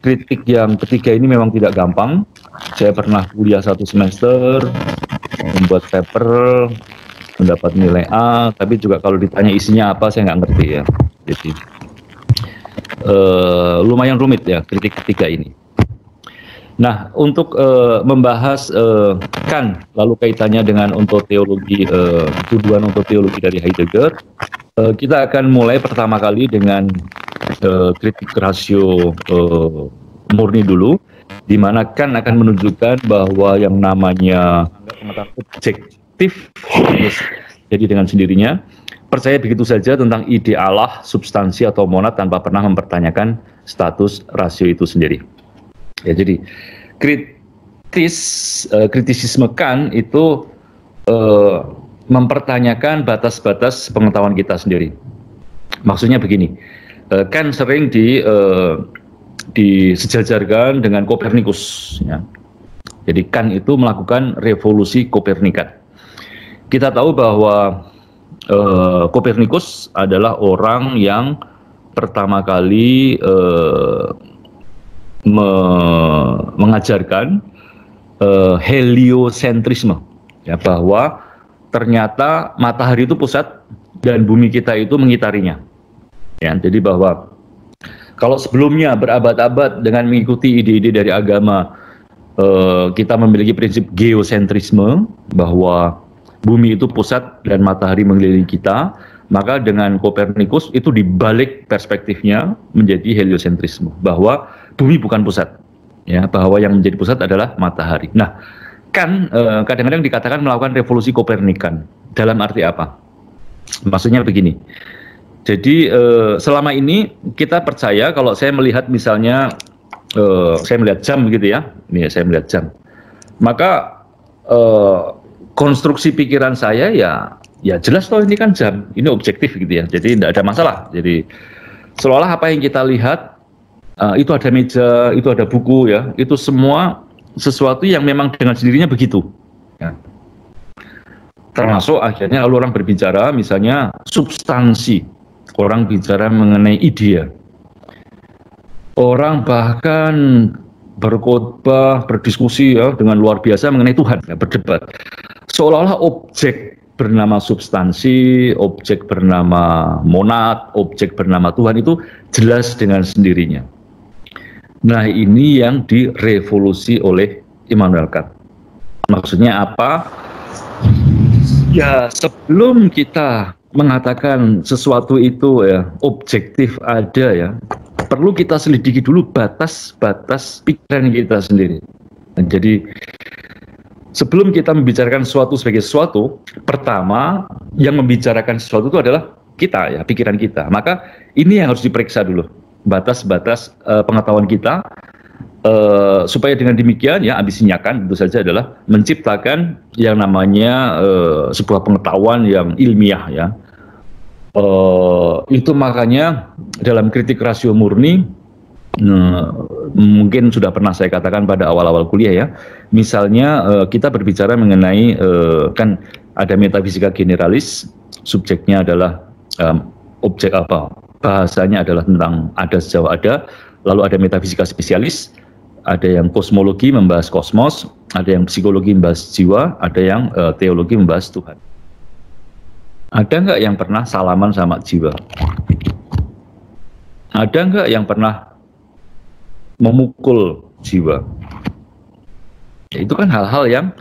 Kritik yang ketiga ini memang tidak gampang. Saya pernah kuliah 1 semester, membuat paper, mendapat nilai A, tapi juga kalau ditanya isinya apa saya nggak ngerti ya. Jadi lumayan rumit ya kritik ketiga ini. Nah, untuk membahas Kant, lalu kaitannya dengan ontotologi, tuduhan ontotologi dari Heidegger, kita akan mulai pertama kali dengan kritik rasio murni dulu, di mana Kant akan menunjukkan bahwa yang namanya pengetahuan objektif, jadi dengan sendirinya, percaya begitu saja tentang ide Allah, substansi atau monad tanpa pernah mempertanyakan status rasio itu sendiri. Ya, jadi kritisisme Kant itu mempertanyakan batas-batas pengetahuan kita sendiri. Maksudnya begini, Kant sering disejajarkan dengan Kopernikus. Ya. Jadi Kant itu melakukan revolusi Kopernikan. Kita tahu bahwa Kopernikus adalah orang yang pertama kali mengajarkan heliosentrisme, ya, bahwa ternyata matahari itu pusat dan bumi kita itu mengitarinya. Ya, jadi bahwa kalau sebelumnya berabad-abad dengan mengikuti ide-ide dari agama, kita memiliki prinsip geosentrisme bahwa bumi itu pusat dan matahari mengelilingi kita, maka dengan Kopernikus itu dibalik perspektifnya menjadi heliosentrisme, bahwa bumi bukan pusat, ya, bahwa yang menjadi pusat adalah matahari. Nah, kan kadang-kadang dikatakan melakukan revolusi Kopernikan. Dalam arti apa? Maksudnya begini. Jadi selama ini kita percaya kalau saya melihat misalnya saya melihat jam gitu ya, ini saya melihat jam, maka konstruksi pikiran saya ya jelas toh ini kan jam, ini objektif gitu ya, jadi tidak ada masalah. Jadi seolah-olah apa yang kita lihat itu ada meja, itu ada buku ya, itu semua sesuatu yang memang dengan sendirinya begitu. Ya. Termasuk akhirnya lalu orang berbicara misalnya substansi, orang bicara mengenai ide. Orang bahkan berkhotbah, berdiskusi ya dengan luar biasa mengenai Tuhan, ya, berdebat. Seolah-olah objek bernama substansi, objek bernama monad, objek bernama Tuhan itu jelas dengan sendirinya. Nah, ini yang direvolusi oleh Immanuel Kant. Maksudnya apa? Ya, sebelum kita mengatakan sesuatu itu ya objektif ada ya, perlu kita selidiki dulu batas-batas pikiran kita sendiri. Nah, jadi sebelum kita membicarakan sesuatu sebagai sesuatu, pertama yang membicarakan sesuatu itu adalah kita ya, pikiran kita. Maka ini yang harus diperiksa dulu, batas-batas pengetahuan kita, supaya dengan demikian ya ambisinya kan tentu saja adalah menciptakan yang namanya sebuah pengetahuan yang ilmiah ya. Itu makanya dalam kritik rasio murni mungkin sudah pernah saya katakan pada awal-awal kuliah ya, misalnya kita berbicara mengenai kan ada metafisika generalis, subjeknya adalah objek apa, bahasanya adalah tentang ada sejauh ada, lalu ada metafisika spesialis, ada yang kosmologi membahas kosmos, ada yang psikologi membahas jiwa, ada yang teologi membahas Tuhan. Ada nggak yang pernah salaman sama jiwa? Ada nggak yang pernah memukul jiwa? Ya, itu kan hal-hal yang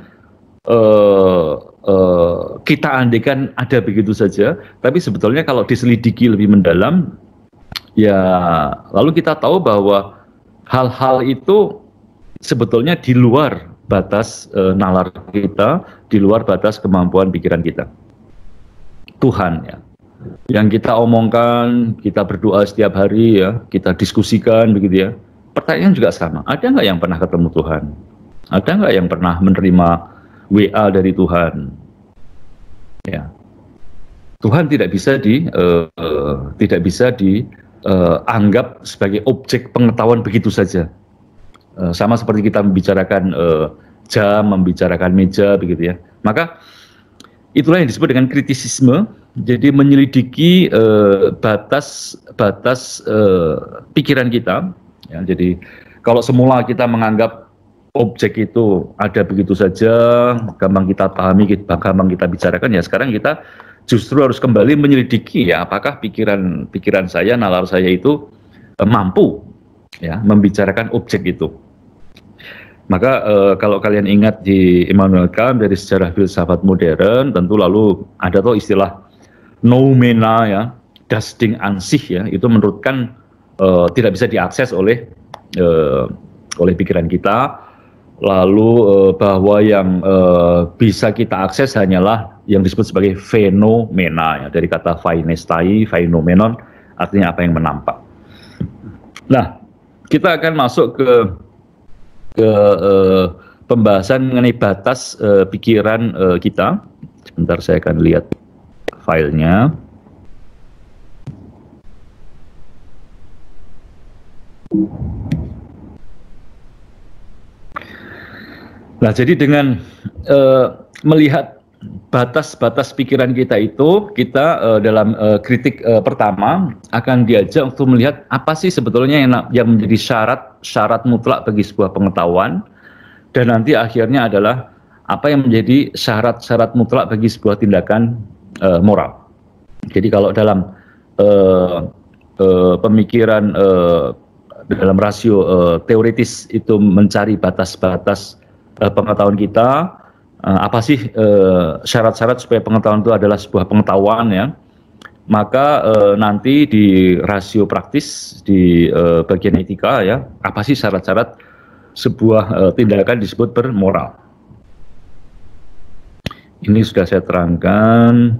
kita andaikan ada begitu saja, tapi sebetulnya kalau diselidiki lebih mendalam, ya lalu kita tahu bahwa hal-hal itu sebetulnya di luar batas nalar kita, di luar batas kemampuan pikiran kita. Tuhan ya, yang kita omongkan, kita berdoa setiap hari ya, kita diskusikan begitu ya. Pertanyaan juga sama, ada nggak yang pernah ketemu Tuhan? Ada nggak yang pernah menerima WA dari Tuhan? Ya, Tuhan tidak bisa dianggap sebagai objek pengetahuan begitu saja. Sama seperti kita membicarakan jam, membicarakan meja begitu ya. Maka itulah yang disebut dengan kritisisme. Jadi menyelidiki batas pikiran kita Ya, jadi kalau semula kita menganggap objek itu ada begitu saja, gampang kita pahami, gampang kita bicarakan, ya sekarang kita justru harus kembali menyelidiki ya apakah pikiran saya, nalar saya itu mampu ya membicarakan objek itu. Maka kalau kalian ingat di Immanuel Kant dari sejarah filsafat modern, tentu lalu ada tuh istilah noumena ya, das Ding an sich ya, itu menurut Kant tidak bisa diakses oleh pikiran kita. Lalu bahwa yang bisa kita akses hanyalah yang disebut sebagai fenomena ya, dari kata phainestai, phenomenon, artinya apa yang menampak. Nah, kita akan masuk ke pembahasan mengenai batas pikiran kita. Sebentar, saya akan lihat filenya. Nah, jadi dengan melihat batas-batas pikiran kita itu, kita dalam kritik pertama akan diajak untuk melihat apa sih sebetulnya yang menjadi syarat mutlak bagi sebuah pengetahuan, dan nanti akhirnya adalah apa yang menjadi syarat-syarat mutlak bagi sebuah tindakan moral. Jadi kalau dalam pemikiran dalam rasio teoritis itu mencari batas-batas pengetahuan kita, apa sih syarat-syarat supaya pengetahuan itu adalah sebuah pengetahuan ya, maka nanti di rasio praktis di bagian etika ya, apa sih syarat-syarat sebuah tindakan disebut bermoral. Ini sudah saya terangkan.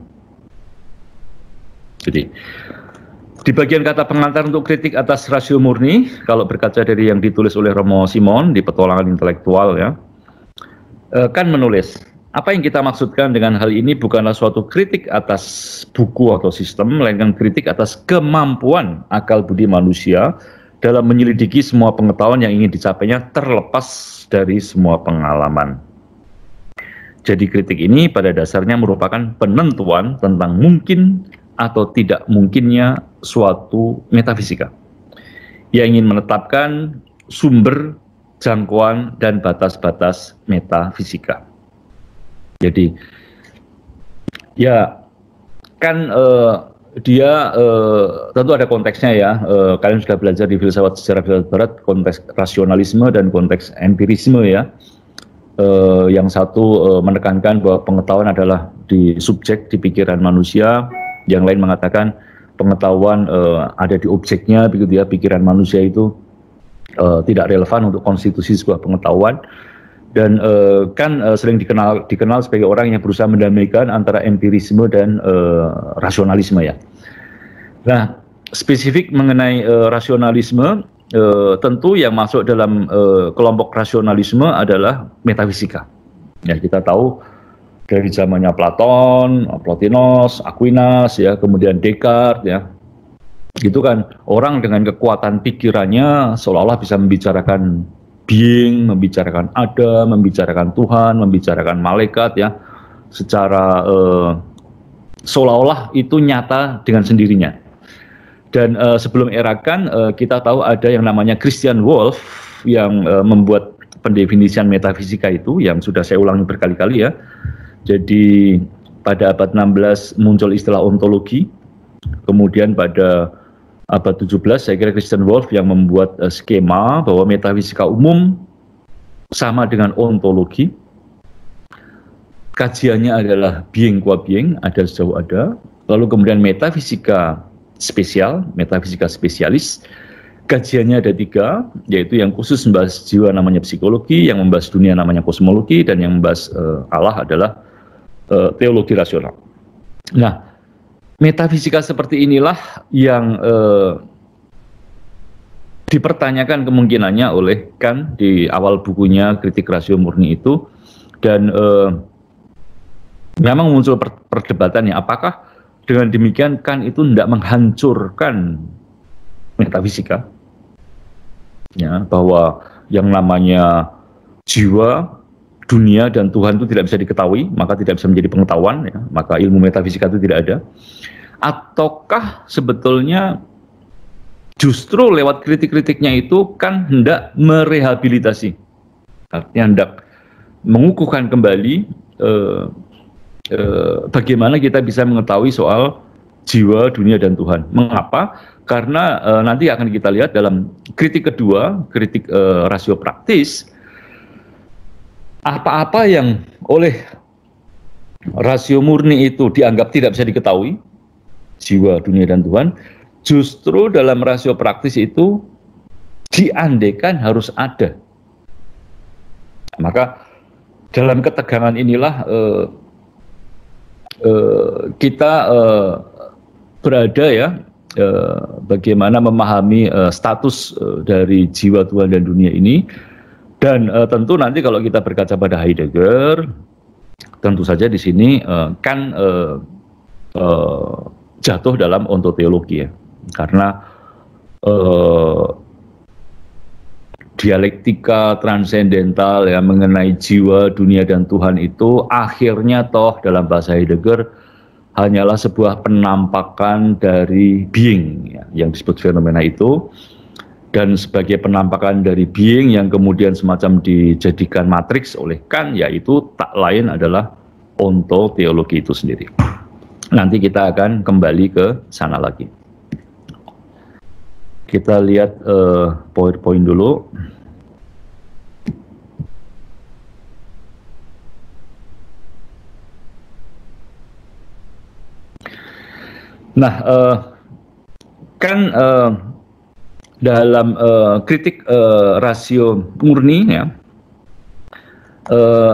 Jadi di bagian kata pengantar untuk kritik atas rasio murni, kalau berkaca dari yang ditulis oleh Romo Simon di Petualangan Intelektual ya, kan menulis, apa yang kita maksudkan dengan hal ini bukanlah suatu kritik atas buku atau sistem, melainkan kritik atas kemampuan akal budi manusia dalam menyelidiki semua pengetahuan yang ingin dicapainya terlepas dari semua pengalaman. Jadi kritik ini pada dasarnya merupakan penentuan tentang mungkin atau tidak mungkinnya suatu metafisika yang ingin menetapkan sumber, jangkauan, dan batas-batas metafisika. Jadi ya kan dia tentu ada konteksnya ya, kalian sudah belajar di filsafat sejarah filsafat barat konteks rasionalisme dan konteks empirisme ya. Yang satu menekankan bahwa pengetahuan adalah di subjek, di pikiran manusia, yang lain mengatakan pengetahuan ada di objeknya begitu ya, pikiran manusia itu tidak relevan untuk konstitusi sebuah pengetahuan. Dan kan sering dikenal sebagai orang yang berusaha mendamaikan antara empirisme dan rasionalisme ya. Nah, spesifik mengenai rasionalisme, tentu yang masuk dalam kelompok rasionalisme adalah metafisika. Ya, kita tahu dari zamannya Platon, Plotinus, Aquinas ya, kemudian Descartes ya. Itu kan orang dengan kekuatan pikirannya seolah-olah bisa membicarakan being, membicarakan Adam, membicarakan Tuhan, membicarakan malaikat ya, secara seolah-olah itu nyata dengan sendirinya. Dan sebelum era Kant, kita tahu ada yang namanya Christian Wolff yang membuat pendefinisian metafisika itu, yang sudah saya ulangi berkali-kali ya. Jadi pada abad 16 muncul istilah ontologi, kemudian pada abad 17 saya kira Christian Wolff yang membuat skema bahwa metafisika umum sama dengan ontologi. Kajiannya adalah being qua being, ada sejauh ada. Lalu kemudian metafisika spesial, metafisika spesialis. Kajiannya ada 3, yaitu yang khusus membahas jiwa namanya psikologi, yang membahas dunia namanya kosmologi, dan yang membahas Allah adalah teologi rasional. Nah, metafisika seperti inilah yang dipertanyakan kemungkinannya oleh Kant di awal bukunya Kritik Rasio Murni itu, dan memang muncul perdebatannya apakah dengan demikian Kant itu tidak menghancurkan metafisika, ya, bahwa yang namanya jiwa, dunia, dan Tuhan itu tidak bisa diketahui, maka tidak bisa menjadi pengetahuan, ya, maka ilmu metafisika itu tidak ada. Ataukah sebetulnya justru lewat kritik-kritiknya itu kan hendak merehabilitasi, artinya hendak mengukuhkan kembali bagaimana kita bisa mengetahui soal jiwa, dunia, dan Tuhan. Mengapa? Karena nanti akan kita lihat dalam kritik kedua, kritik rasio praktis, apa-apa yang oleh rasio murni itu dianggap tidak bisa diketahui, jiwa, dunia, dan Tuhan, justru dalam rasio praktis itu diandekan harus ada. Maka dalam ketegangan inilah kita berada ya, bagaimana memahami status dari jiwa, Tuhan, dan dunia ini. Dan tentu nanti kalau kita berkaca pada Heidegger, tentu saja di sini kan jatuh dalam ontoteologi ya, karena dialektika transendental ya mengenai jiwa, dunia, dan Tuhan itu akhirnya toh dalam bahasa Heidegger hanyalah sebuah penampakan dari being ya, yang disebut fenomena itu, dan sebagai penampakan dari being yang kemudian semacam dijadikan matriks oleh Kant, yaitu tak lain adalah ontoteologi itu sendiri. Nanti kita akan kembali ke sana lagi. Kita lihat PowerPoint dulu. Nah, kan dalam kritik rasio murni ya,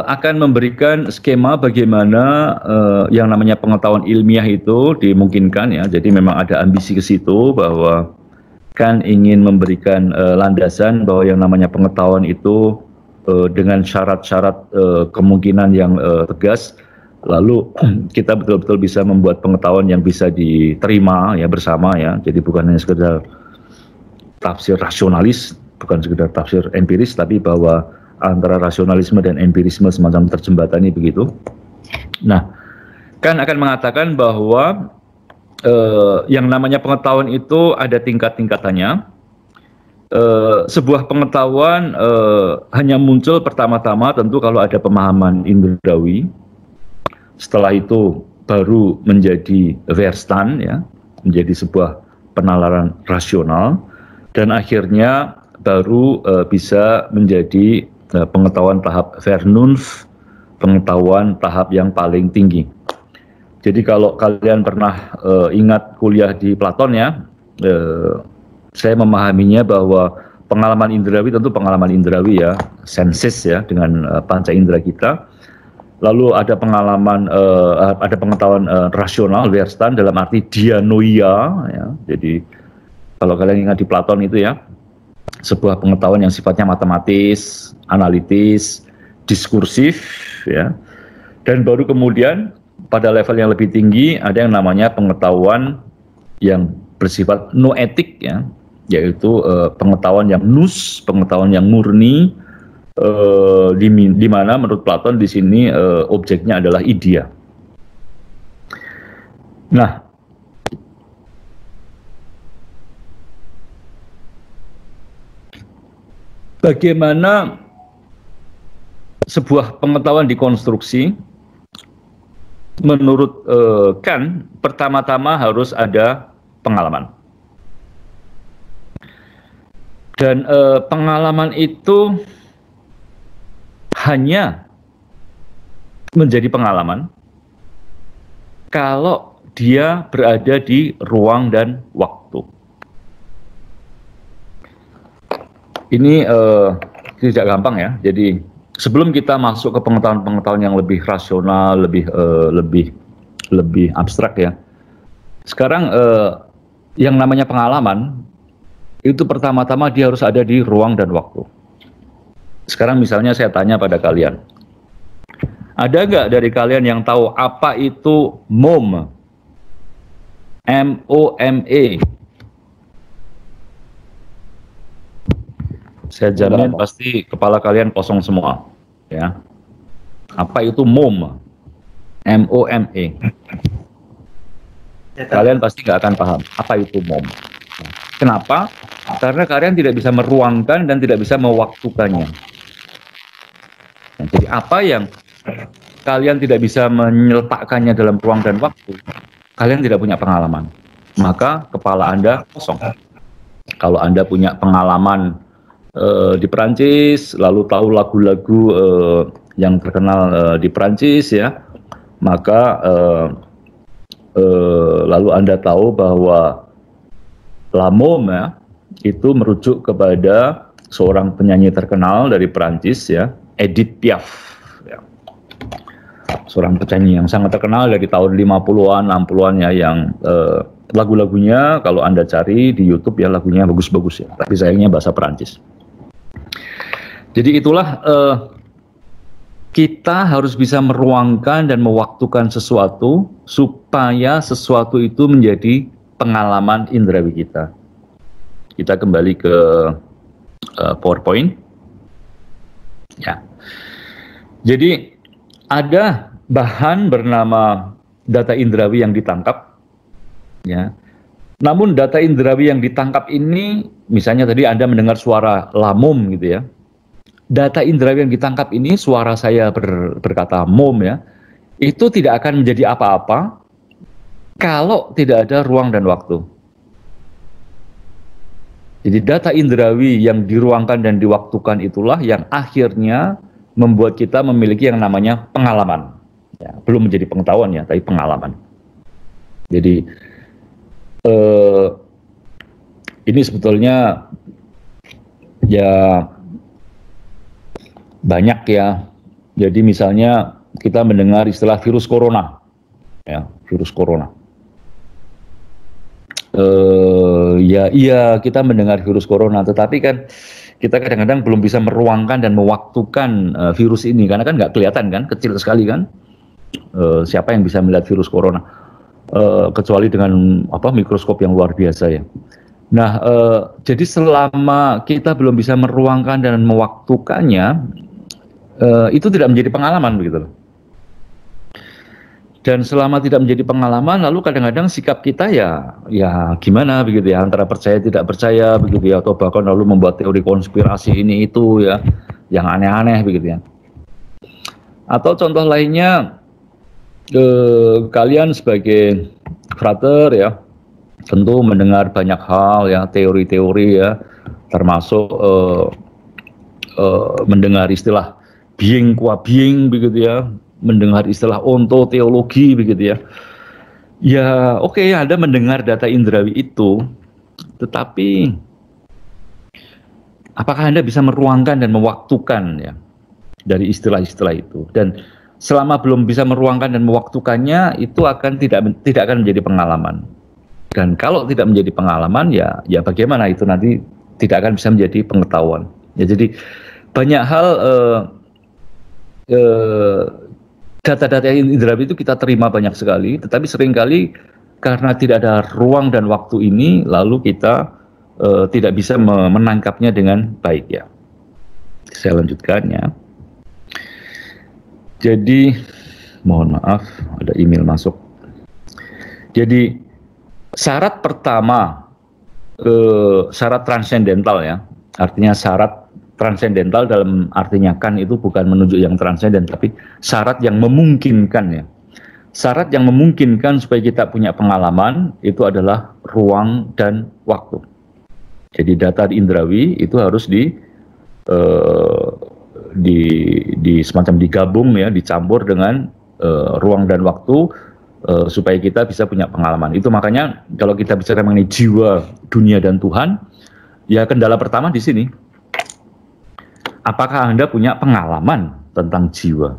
akan memberikan skema bagaimana yang namanya pengetahuan ilmiah itu dimungkinkan ya. Jadi memang ada ambisi ke situ bahwa kan ingin memberikan landasan bahwa yang namanya pengetahuan itu dengan syarat-syarat kemungkinan yang tegas, lalu kita betul-betul bisa membuat pengetahuan yang bisa diterima ya bersama ya. Jadi bukan hanya sekedar tafsir rasionalis, bukan sekedar tafsir empiris, tapi bahwa antara rasionalisme dan empirisme semacam terjembatani begitu. Nah, kan akan mengatakan bahwa yang namanya pengetahuan itu ada tingkat-tingkatannya. Sebuah pengetahuan hanya muncul pertama-tama tentu kalau ada pemahaman indrawi. Setelah itu baru menjadi Verstand ya, menjadi sebuah penalaran rasional, dan akhirnya baru bisa menjadi pengetahuan tahap Vernunft, pengetahuan tahap yang paling tinggi. Jadi kalau kalian pernah ingat kuliah di Platon ya, saya memahaminya bahwa pengalaman indrawi tentu pengalaman indrawi ya, senses ya, dengan panca indera kita. Lalu ada pengalaman, ada pengetahuan rasional, Verstand, dalam arti dianoia ya. Jadi kalau kalian ingat di Platon itu ya, sebuah pengetahuan yang sifatnya matematis, analitis, diskursif ya. Dan baru kemudian pada level yang lebih tinggi ada yang namanya pengetahuan yang bersifat noetik ya, yaitu pengetahuan yang nous, pengetahuan yang murni, di mana menurut Platon di sini objeknya adalah idea. Nah, bagaimana sebuah pengetahuan dikonstruksi? Menurut Kant, pertama-tama harus ada pengalaman. Dan pengalaman itu hanya menjadi pengalaman kalau dia berada di ruang dan waktu. Ini tidak gampang ya. Jadi sebelum kita masuk ke pengetahuan-pengetahuan yang lebih rasional, lebih abstrak ya. Sekarang yang namanya pengalaman itu pertama-tama dia harus ada di ruang dan waktu. Sekarang misalnya saya tanya pada kalian, ada nggak dari kalian yang tahu apa itu MOME? M-O-M-E. Saya jamin pasti kepala kalian kosong semua, ya. Apa itu MOME? M-O-M-E. Kalian pasti nggak akan paham apa itu MOME. Kenapa? Karena kalian tidak bisa meruangkan dan tidak bisa mewaktukannya. Nah, jadi apa yang kalian tidak bisa menyeletakkannya dalam ruang dan waktu, kalian tidak punya pengalaman. Maka kepala Anda kosong. Kalau Anda punya pengalaman di Perancis, lalu tahu lagu-lagu yang terkenal di Perancis ya, maka lalu Anda tahu bahwa La Môme ya, itu merujuk kepada seorang penyanyi terkenal dari Perancis ya, Edith Piaf ya. Seorang penyanyi yang sangat terkenal dari tahun 50-an, 60-an ya, yang lagu-lagunya kalau Anda cari di YouTube ya, lagunya bagus-bagus ya, tapi sayangnya bahasa Perancis. Jadi itulah kita harus bisa meruangkan dan mewaktukan sesuatu supaya sesuatu itu menjadi pengalaman indrawi kita. Kita kembali ke PowerPoint. Ya. Jadi ada bahan bernama data indrawi yang ditangkap. Ya. Namun data indrawi yang ditangkap ini, misalnya tadi Anda mendengar suara La Môme gitu ya. Data indrawi yang ditangkap ini, suara saya berkata Môme ya, itu tidak akan menjadi apa-apa kalau tidak ada ruang dan waktu. Jadi data indrawi yang diruangkan dan diwaktukan itulah yang akhirnya membuat kita memiliki yang namanya pengalaman. Ya, belum menjadi pengetahuan ya, tapi pengalaman. Jadi ini sebetulnya ya banyak ya. Jadi misalnya kita mendengar istilah virus corona, ya, virus corona. Ya iya, kita mendengar virus corona, tetapi kan kita kadang-kadang belum bisa meruangkan dan mewaktukan virus ini, karena kan nggak kelihatan kan, kecil sekali kan. Siapa yang bisa melihat virus corona kecuali dengan mikroskop yang luar biasa ya. Nah, jadi selama kita belum bisa meruangkan dan mewaktukannya, itu tidak menjadi pengalaman begitu loh. Dan selama tidak menjadi pengalaman, lalu kadang-kadang sikap kita ya gimana begitu ya, antara percaya tidak percaya begitu ya, atau bahkan lalu membuat teori konspirasi ini itu ya, yang aneh-aneh begitu ya. Atau contoh lainnya, kalian sebagai frater ya, tentu mendengar banyak hal ya, teori-teori ya, termasuk mendengar istilah being qua being begitu ya, mendengar istilah ontoteologi begitu ya. Ya oke, Anda mendengar data indrawi itu, tetapi apakah Anda bisa meruangkan dan mewaktukan ya dari istilah-istilah itu? Dan selama belum bisa meruangkan dan mewaktukannya, itu akan tidak akan menjadi pengalaman. Dan kalau tidak menjadi pengalaman, ya bagaimana itu nanti tidak akan bisa menjadi pengetahuan. Ya, jadi banyak hal data-data indrawi itu kita terima banyak sekali, tetapi seringkali karena tidak ada ruang dan waktu ini, lalu kita tidak bisa menangkapnya dengan baik ya. Saya lanjutkan ya. Jadi mohon maaf, ada email masuk. Jadi syarat pertama, syarat transendental ya, artinya syarat transendental dalam artinya kan itu bukan menunjuk yang transenden, tapi syarat yang memungkinkan ya. Syarat yang memungkinkan supaya kita punya pengalaman itu adalah ruang dan waktu. Jadi data indrawi itu harus semacam digabung ya, dicampur dengan ruang dan waktu supaya kita bisa punya pengalaman. Itu makanya kalau kita bicara mengenai jiwa, dunia dan Tuhan, ya kendala pertama di sini. Apakah Anda punya pengalaman tentang jiwa?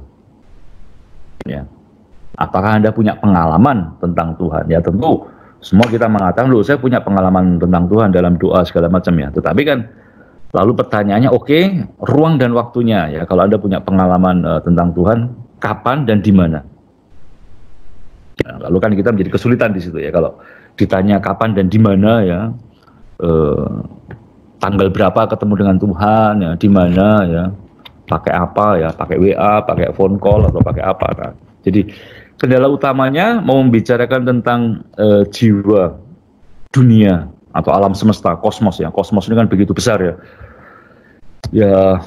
Ya. Apakah Anda punya pengalaman tentang Tuhan? Ya tentu semua kita mengatakan, loh saya punya pengalaman tentang Tuhan dalam doa segala macam ya. Tetapi kan lalu pertanyaannya, oke, ruang dan waktunya ya. Kalau Anda punya pengalaman tentang Tuhan, kapan dan di mana? Nah, lalu kan kita menjadi kesulitan di situ ya. Kalau ditanya kapan dan di mana ya, tanggal berapa ketemu dengan Tuhan ya, di mana ya, pakai apa ya, pakai WA, pakai phone call atau pakai apa kan. Jadi kendala utamanya mau membicarakan tentang jiwa, dunia atau alam semesta, kosmos ya. Kosmos ini kan begitu besar ya. Ya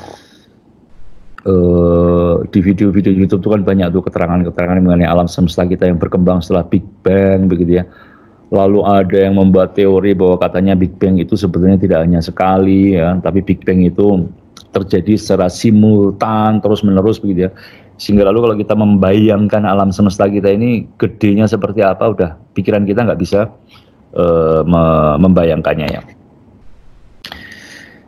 di video-video YouTube itu kan banyak tuh keterangan-keterangan mengenai alam semesta kita yang berkembang setelah Big Bang begitu ya. Lalu ada yang membuat teori bahwa katanya Big Bang itu sebetulnya tidak hanya sekali ya, tapi Big Bang itu terjadi secara simultan terus-menerus begitu ya. Sehingga lalu kalau kita membayangkan alam semesta kita ini gedenya seperti apa, udah pikiran kita nggak bisa membayangkannya ya.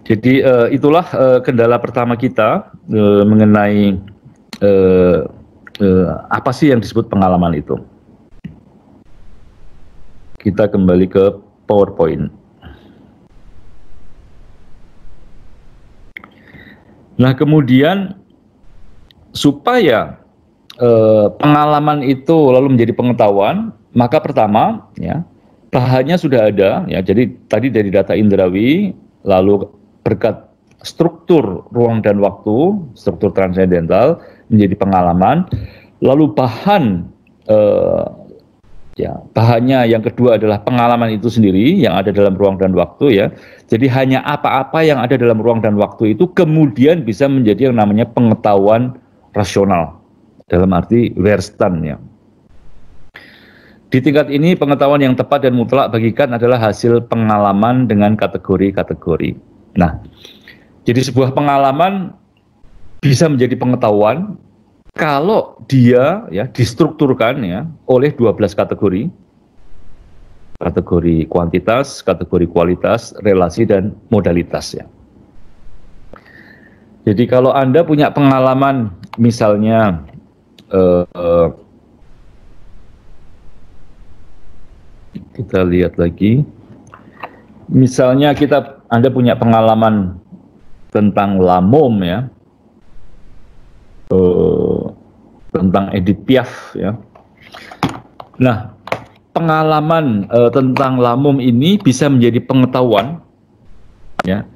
Jadi itulah kendala pertama kita mengenai apa sih yang disebut pengalaman itu. Kita kembali ke PowerPoint. Nah kemudian supaya pengalaman itu lalu menjadi pengetahuan, maka pertama ya bahannya sudah ada ya. Jadi tadi dari data indrawi, lalu berkat struktur ruang dan waktu, struktur transendental menjadi pengalaman, lalu bahan ya bahannya yang kedua adalah pengalaman itu sendiri yang ada dalam ruang dan waktu ya. Jadi hanya apa-apa yang ada dalam ruang dan waktu itu kemudian bisa menjadi yang namanya pengetahuan rasional dalam arti Wehrstand ya. Di tingkat ini pengetahuan yang tepat dan mutlak bagikan adalah hasil pengalaman dengan kategori-kategori. Nah, jadi sebuah pengalaman bisa menjadi pengetahuan kalau dia ya distrukturkan ya oleh 12 kategori. Kategori kuantitas, kategori kualitas, relasi dan modalitas ya. Jadi kalau Anda punya pengalaman misalnya kita lihat lagi. Misalnya Anda punya pengalaman tentang Lamom ya, tentang Edith Piaf ya. Nah, pengalaman tentang Lamom ini bisa menjadi pengetahuan ya,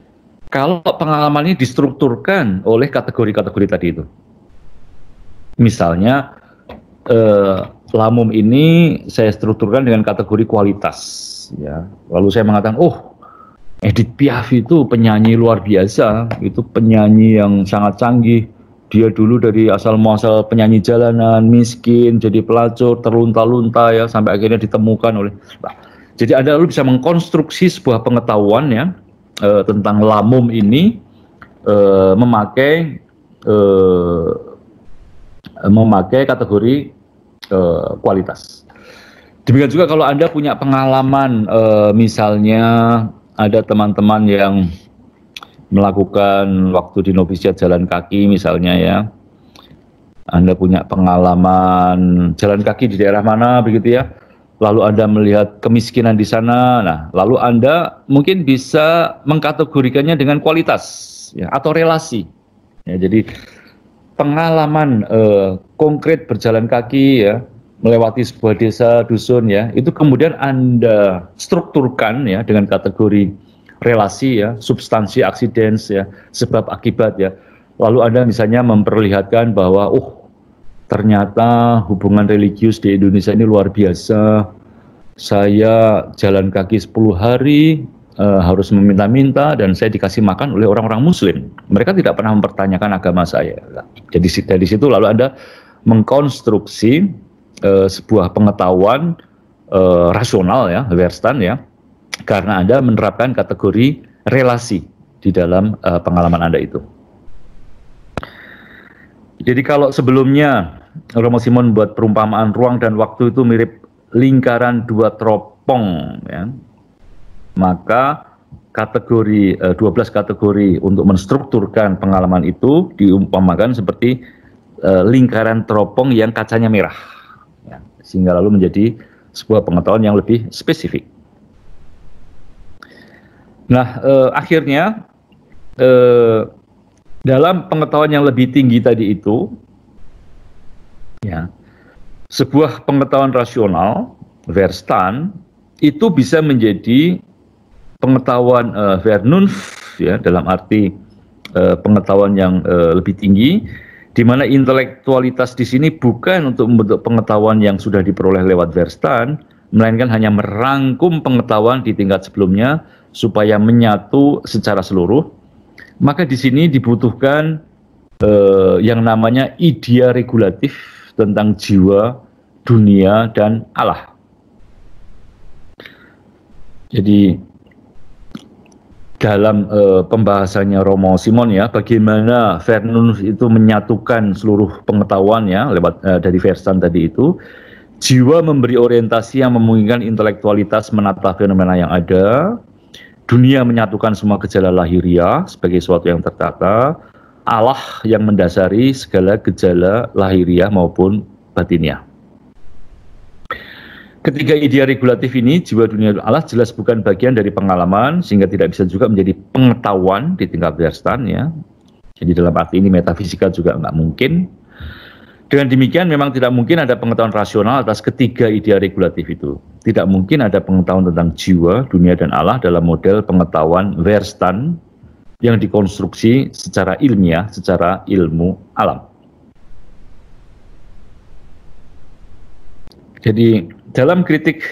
kalau pengalaman ini distrukturkan oleh kategori-kategori tadi itu. Misalnya Lamom ini saya strukturkan dengan kategori kualitas ya. Lalu saya mengatakan, oh Edith Piaf itu penyanyi luar biasa, itu penyanyi yang sangat canggih. Dia dulu dari asal muasal penyanyi jalanan, miskin, jadi pelacur, terlunta-lunta ya, sampai akhirnya ditemukan oleh. Nah, jadi Anda lalu bisa mengkonstruksi sebuah pengetahuan ya tentang Lamom ini memakai kategori kualitas. Demikian juga kalau Anda punya pengalaman misalnya ada teman-teman yang melakukan waktu di novisiat jalan kaki misalnya ya, Anda punya pengalaman jalan kaki di daerah mana begitu ya, lalu Anda melihat kemiskinan di sana, nah lalu Anda mungkin bisa mengkategorikannya dengan kualitas ya, atau relasi ya. Jadi pengalaman konkret berjalan kaki ya, melewati sebuah desa, dusun ya, itu kemudian Anda strukturkan ya dengan kategori relasi ya, substansi, aksidens ya, sebab akibat ya. Lalu Anda misalnya memperlihatkan bahwa ternyata hubungan religius di Indonesia ini luar biasa. Saya jalan kaki 10 hari harus meminta-minta dan saya dikasih makan oleh orang-orang muslim. Mereka tidak pernah mempertanyakan agama saya. Jadi dari situ lalu Anda mengkonstruksi sebuah pengetahuan rasional ya, Wehrstand ya, karena Anda menerapkan kategori relasi di dalam pengalaman Anda itu. Jadi kalau sebelumnya Romo Simon buat perumpamaan ruang dan waktu itu mirip lingkaran dua teropong ya, maka kategori 12 kategori untuk menstrukturkan pengalaman itu diumpamakan seperti lingkaran teropong yang kacanya merah ya, sehingga lalu menjadi sebuah pengetahuan yang lebih spesifik. Nah akhirnya dalam pengetahuan yang lebih tinggi tadi itu ya, sebuah pengetahuan rasional Wehrstand itu bisa menjadi pengetahuan Vernunft ya, dalam arti pengetahuan yang lebih tinggi, di mana intelektualitas di sini bukan untuk membentuk pengetahuan yang sudah diperoleh lewat Wehrstand, melainkan hanya merangkum pengetahuan di tingkat sebelumnya supaya menyatu secara seluruh, maka di sini dibutuhkan yang namanya idea regulatif tentang jiwa, dunia, dan Allah. Jadi dalam pembahasannya Romo Simon ya, bagaimana Vernunus itu menyatukan seluruh pengetahuannya lewat dari Verstan tadi itu, jiwa memberi orientasi yang memungkinkan intelektualitas menata fenomena yang ada, dunia menyatukan semua gejala lahiriah sebagai sesuatu yang tertata, Allah yang mendasari segala gejala lahiriah maupun batiniah. Ketiga idea regulatif ini, jiwa, dunia, dan Allah, jelas bukan bagian dari pengalaman, sehingga tidak bisa juga menjadi pengetahuan di tingkat Verstan ya. Jadi dalam arti ini metafisika juga nggak mungkin. Dengan demikian memang tidak mungkin ada pengetahuan rasional atas ketiga idea regulatif itu. Tidak mungkin ada pengetahuan tentang jiwa, dunia, dan Allah dalam model pengetahuan Verstan yang dikonstruksi secara ilmiah, secara ilmu alam. Jadi dalam kritik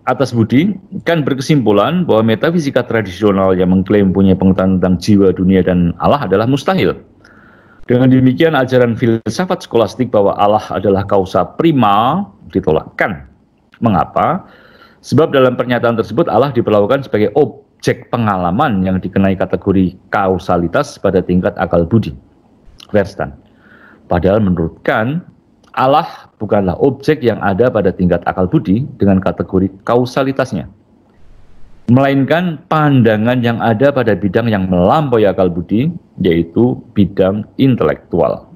atas Budi kan berkesimpulan bahwa metafisika tradisional yang mengklaim punya pengetahuan tentang jiwa, dunia, dan Allah adalah mustahil. Dengan demikian ajaran filsafat skolastik bahwa Allah adalah kausa prima ditolakkan. Mengapa? Sebab dalam pernyataan tersebut Allah diperlakukan sebagai objek pengalaman yang dikenai kategori kausalitas pada tingkat akal budi, Verstan. Padahal menurut Kant, Allah bukanlah objek yang ada pada tingkat akal budi dengan kategori kausalitasnya, melainkan pandangan yang ada pada bidang yang melampaui akal budi, yaitu bidang intelektual.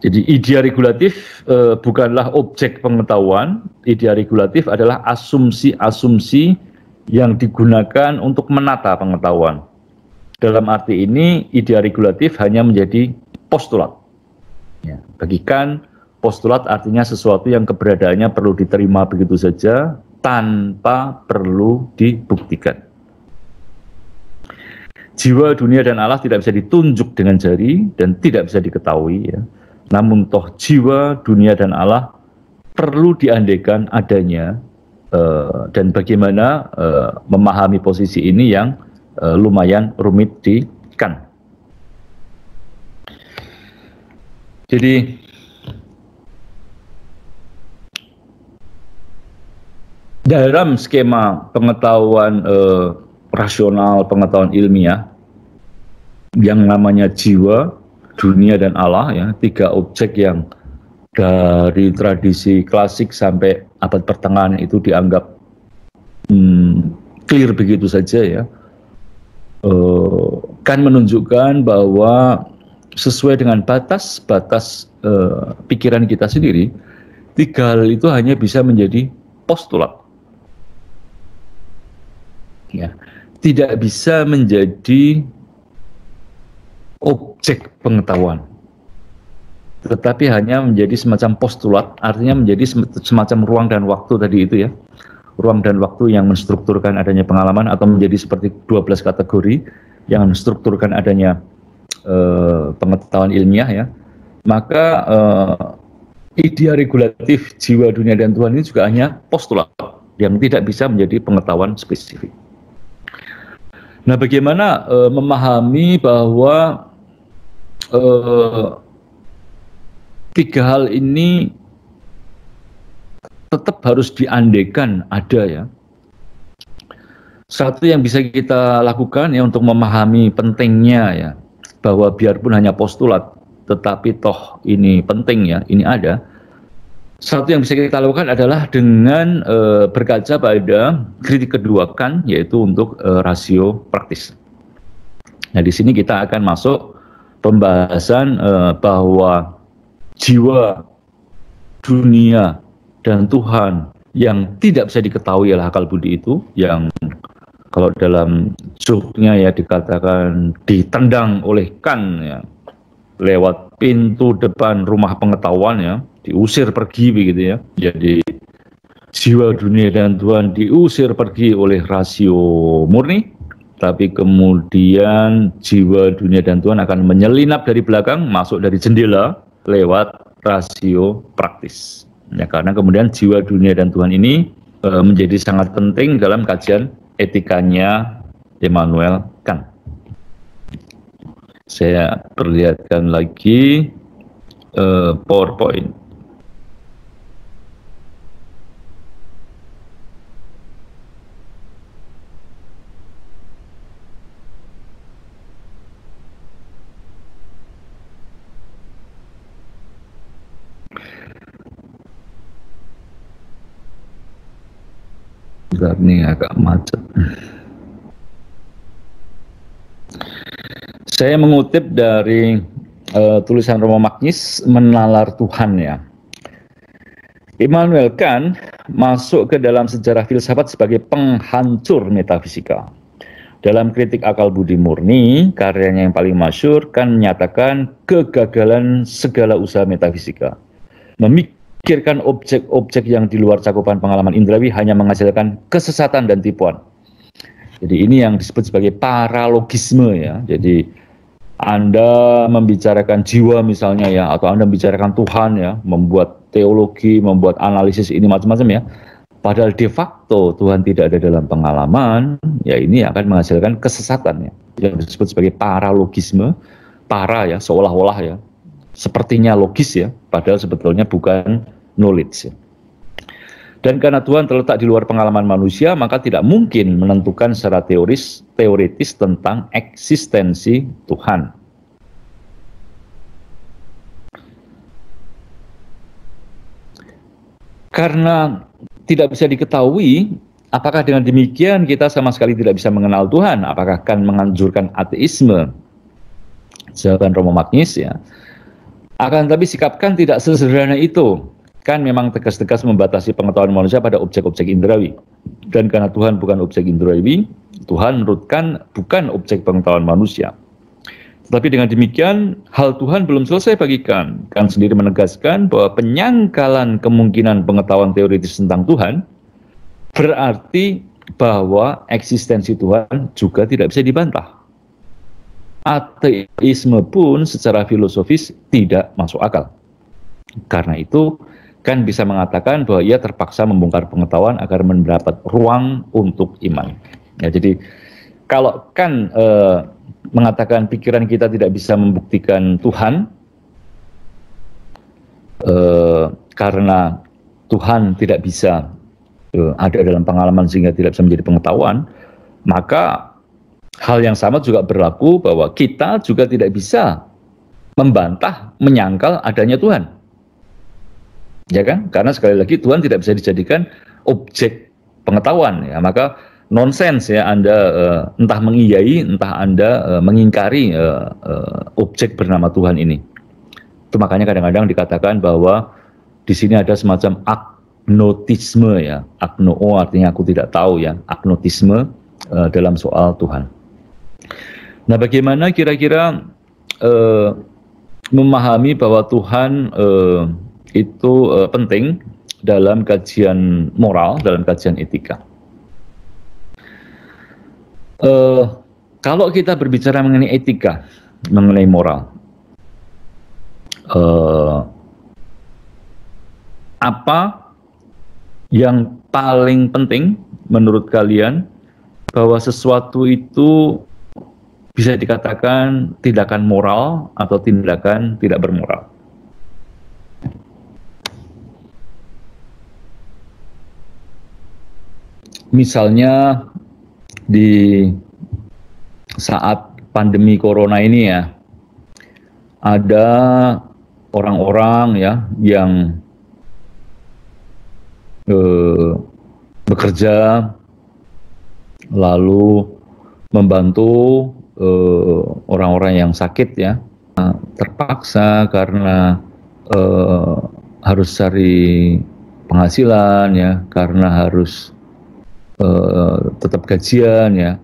Jadi idea regulatif bukanlah objek pengetahuan, idea regulatif adalah asumsi-asumsi yang digunakan untuk menata pengetahuan. Dalam arti ini, idea regulatif hanya menjadi postulat. Ya, bagi Kant, postulat artinya sesuatu yang keberadaannya perlu diterima begitu saja, tanpa perlu dibuktikan. Jiwa, dunia, dan Allah tidak bisa ditunjuk dengan jari dan tidak bisa diketahui ya. Namun toh jiwa, dunia, dan Allah perlu diandaikan adanya, dan bagaimana memahami posisi ini yang lumayan rumit di Kant. Jadi dalam skema pengetahuan rasional, pengetahuan ilmiah yang namanya jiwa, dunia, dan Allah ya, tiga objek yang dari tradisi klasik sampai abad pertengahan itu dianggap clear begitu saja ya, kan menunjukkan bahwa sesuai dengan batas-batas pikiran kita sendiri, tiga hal itu hanya bisa menjadi postulat. Ya, tidak bisa menjadi objek pengetahuan, tetapi hanya menjadi semacam postulat, artinya menjadi semacam ruang dan waktu tadi itu ya, ruang dan waktu yang menstrukturkan adanya pengalaman, atau menjadi seperti 12 kategori yang menstrukturkan adanya pengetahuan ilmiah ya. Maka idea regulatif jiwa, dunia, dan Tuhan ini juga hanya postulat yang tidak bisa menjadi pengetahuan spesifik. Nah, bagaimana memahami bahwa tiga hal ini tetap harus diandaikan ada ya. Satu yang bisa kita lakukan ya untuk memahami pentingnya ya, bahwa biarpun hanya postulat, tetapi toh ini penting ya, ini ada. Satu yang bisa kita lakukan adalah dengan berkaca pada kritik kedua Kant, yaitu untuk rasio praktis. Nah, di sini kita akan masuk pembahasan bahwa jiwa, dunia, dan Tuhan yang tidak bisa diketahui oleh akal budi itu, yang kalau dalam joke-nya ya dikatakan ditendang oleh Kant ya, lewat pintu depan rumah pengetahuan ya, diusir pergi begitu ya. Jadi jiwa, dunia, dan Tuhan diusir pergi oleh rasio murni, tapi kemudian jiwa, dunia, dan Tuhan akan menyelinap dari belakang, masuk dari jendela lewat rasio praktis. Ya, karena kemudian jiwa, dunia, dan Tuhan ini menjadi sangat penting dalam kajian etikanya Immanuel Kant. Saya perlihatkan lagi PowerPoint. Ini agak macet. Saya mengutip dari tulisan Romo Magnis Menalar Tuhan ya. Immanuel Kant masuk ke dalam sejarah filsafat sebagai penghancur metafisika. Dalam Kritik Akal Budi Murni, karyanya yang paling masyhur, Kant menyatakan kegagalan segala usaha metafisika. Memikirkan objek-objek yang di luar cakupan pengalaman indrawi hanya menghasilkan kesesatan dan tipuan. Jadi ini yang disebut sebagai paralogisme ya. Jadi Anda membicarakan jiwa misalnya ya, atau Anda membicarakan Tuhan ya, membuat teologi, membuat analisis ini macam-macam ya. Padahal de facto Tuhan tidak ada dalam pengalaman, ya ini akan menghasilkan kesesatan ya. Yang disebut sebagai paralogisme, para ya, seolah-olah ya, sepertinya logis ya, padahal sebetulnya bukan knowledge ya. Dan karena Tuhan terletak di luar pengalaman manusia, maka tidak mungkin menentukan secara teoritis tentang eksistensi Tuhan. Karena tidak bisa diketahui, apakah dengan demikian kita sama sekali tidak bisa mengenal Tuhan? Apakah akan menganjurkan ateisme? Jawaban Romo Magnis ya. Akan tetapi sikap Kant tidak sesederhana itu. Kan memang tegas-tegas membatasi pengetahuan manusia pada objek-objek indrawi. Dan karena Tuhan bukan objek indrawi, Tuhan menurut Kant bukan objek pengetahuan manusia. Tetapi dengan demikian, hal Tuhan belum selesai bagi Kant. Kant sendiri menegaskan bahwa penyangkalan kemungkinan pengetahuan teoritis tentang Tuhan berarti bahwa eksistensi Tuhan juga tidak bisa dibantah. Ateisme pun secara filosofis tidak masuk akal. Karena itu, Kant bisa mengatakan bahwa ia terpaksa membongkar pengetahuan agar mendapat ruang untuk iman. Ya, jadi kalau Kant mengatakan pikiran kita tidak bisa membuktikan Tuhan karena Tuhan tidak bisa ada dalam pengalaman sehingga tidak bisa menjadi pengetahuan, maka hal yang sama juga berlaku bahwa kita juga tidak bisa membantah, menyangkal adanya Tuhan. Ya kan? Karena sekali lagi Tuhan tidak bisa dijadikan objek pengetahuan ya, maka nonsens ya Anda entah mengiyai, entah Anda mengingkari objek bernama Tuhan ini. Itu makanya kadang-kadang dikatakan bahwa di sini ada semacam agnotisme ya. Agnoo artinya aku tidak tahu ya. Agnotisme dalam soal Tuhan. Nah, bagaimana kira-kira memahami bahwa Tuhan itu penting dalam kajian moral, dalam kajian etika? Kalau kita berbicara mengenai etika, mengenai moral, apa yang paling penting menurut kalian bahwa sesuatu itu bisa dikatakan tindakan moral atau tindakan tidak bermoral? Misalnya di saat pandemi corona ini ya, ada orang-orang ya yang bekerja lalu membantu orang-orang yang sakit ya, terpaksa karena harus cari penghasilan ya, karena harus tetap gajian ya.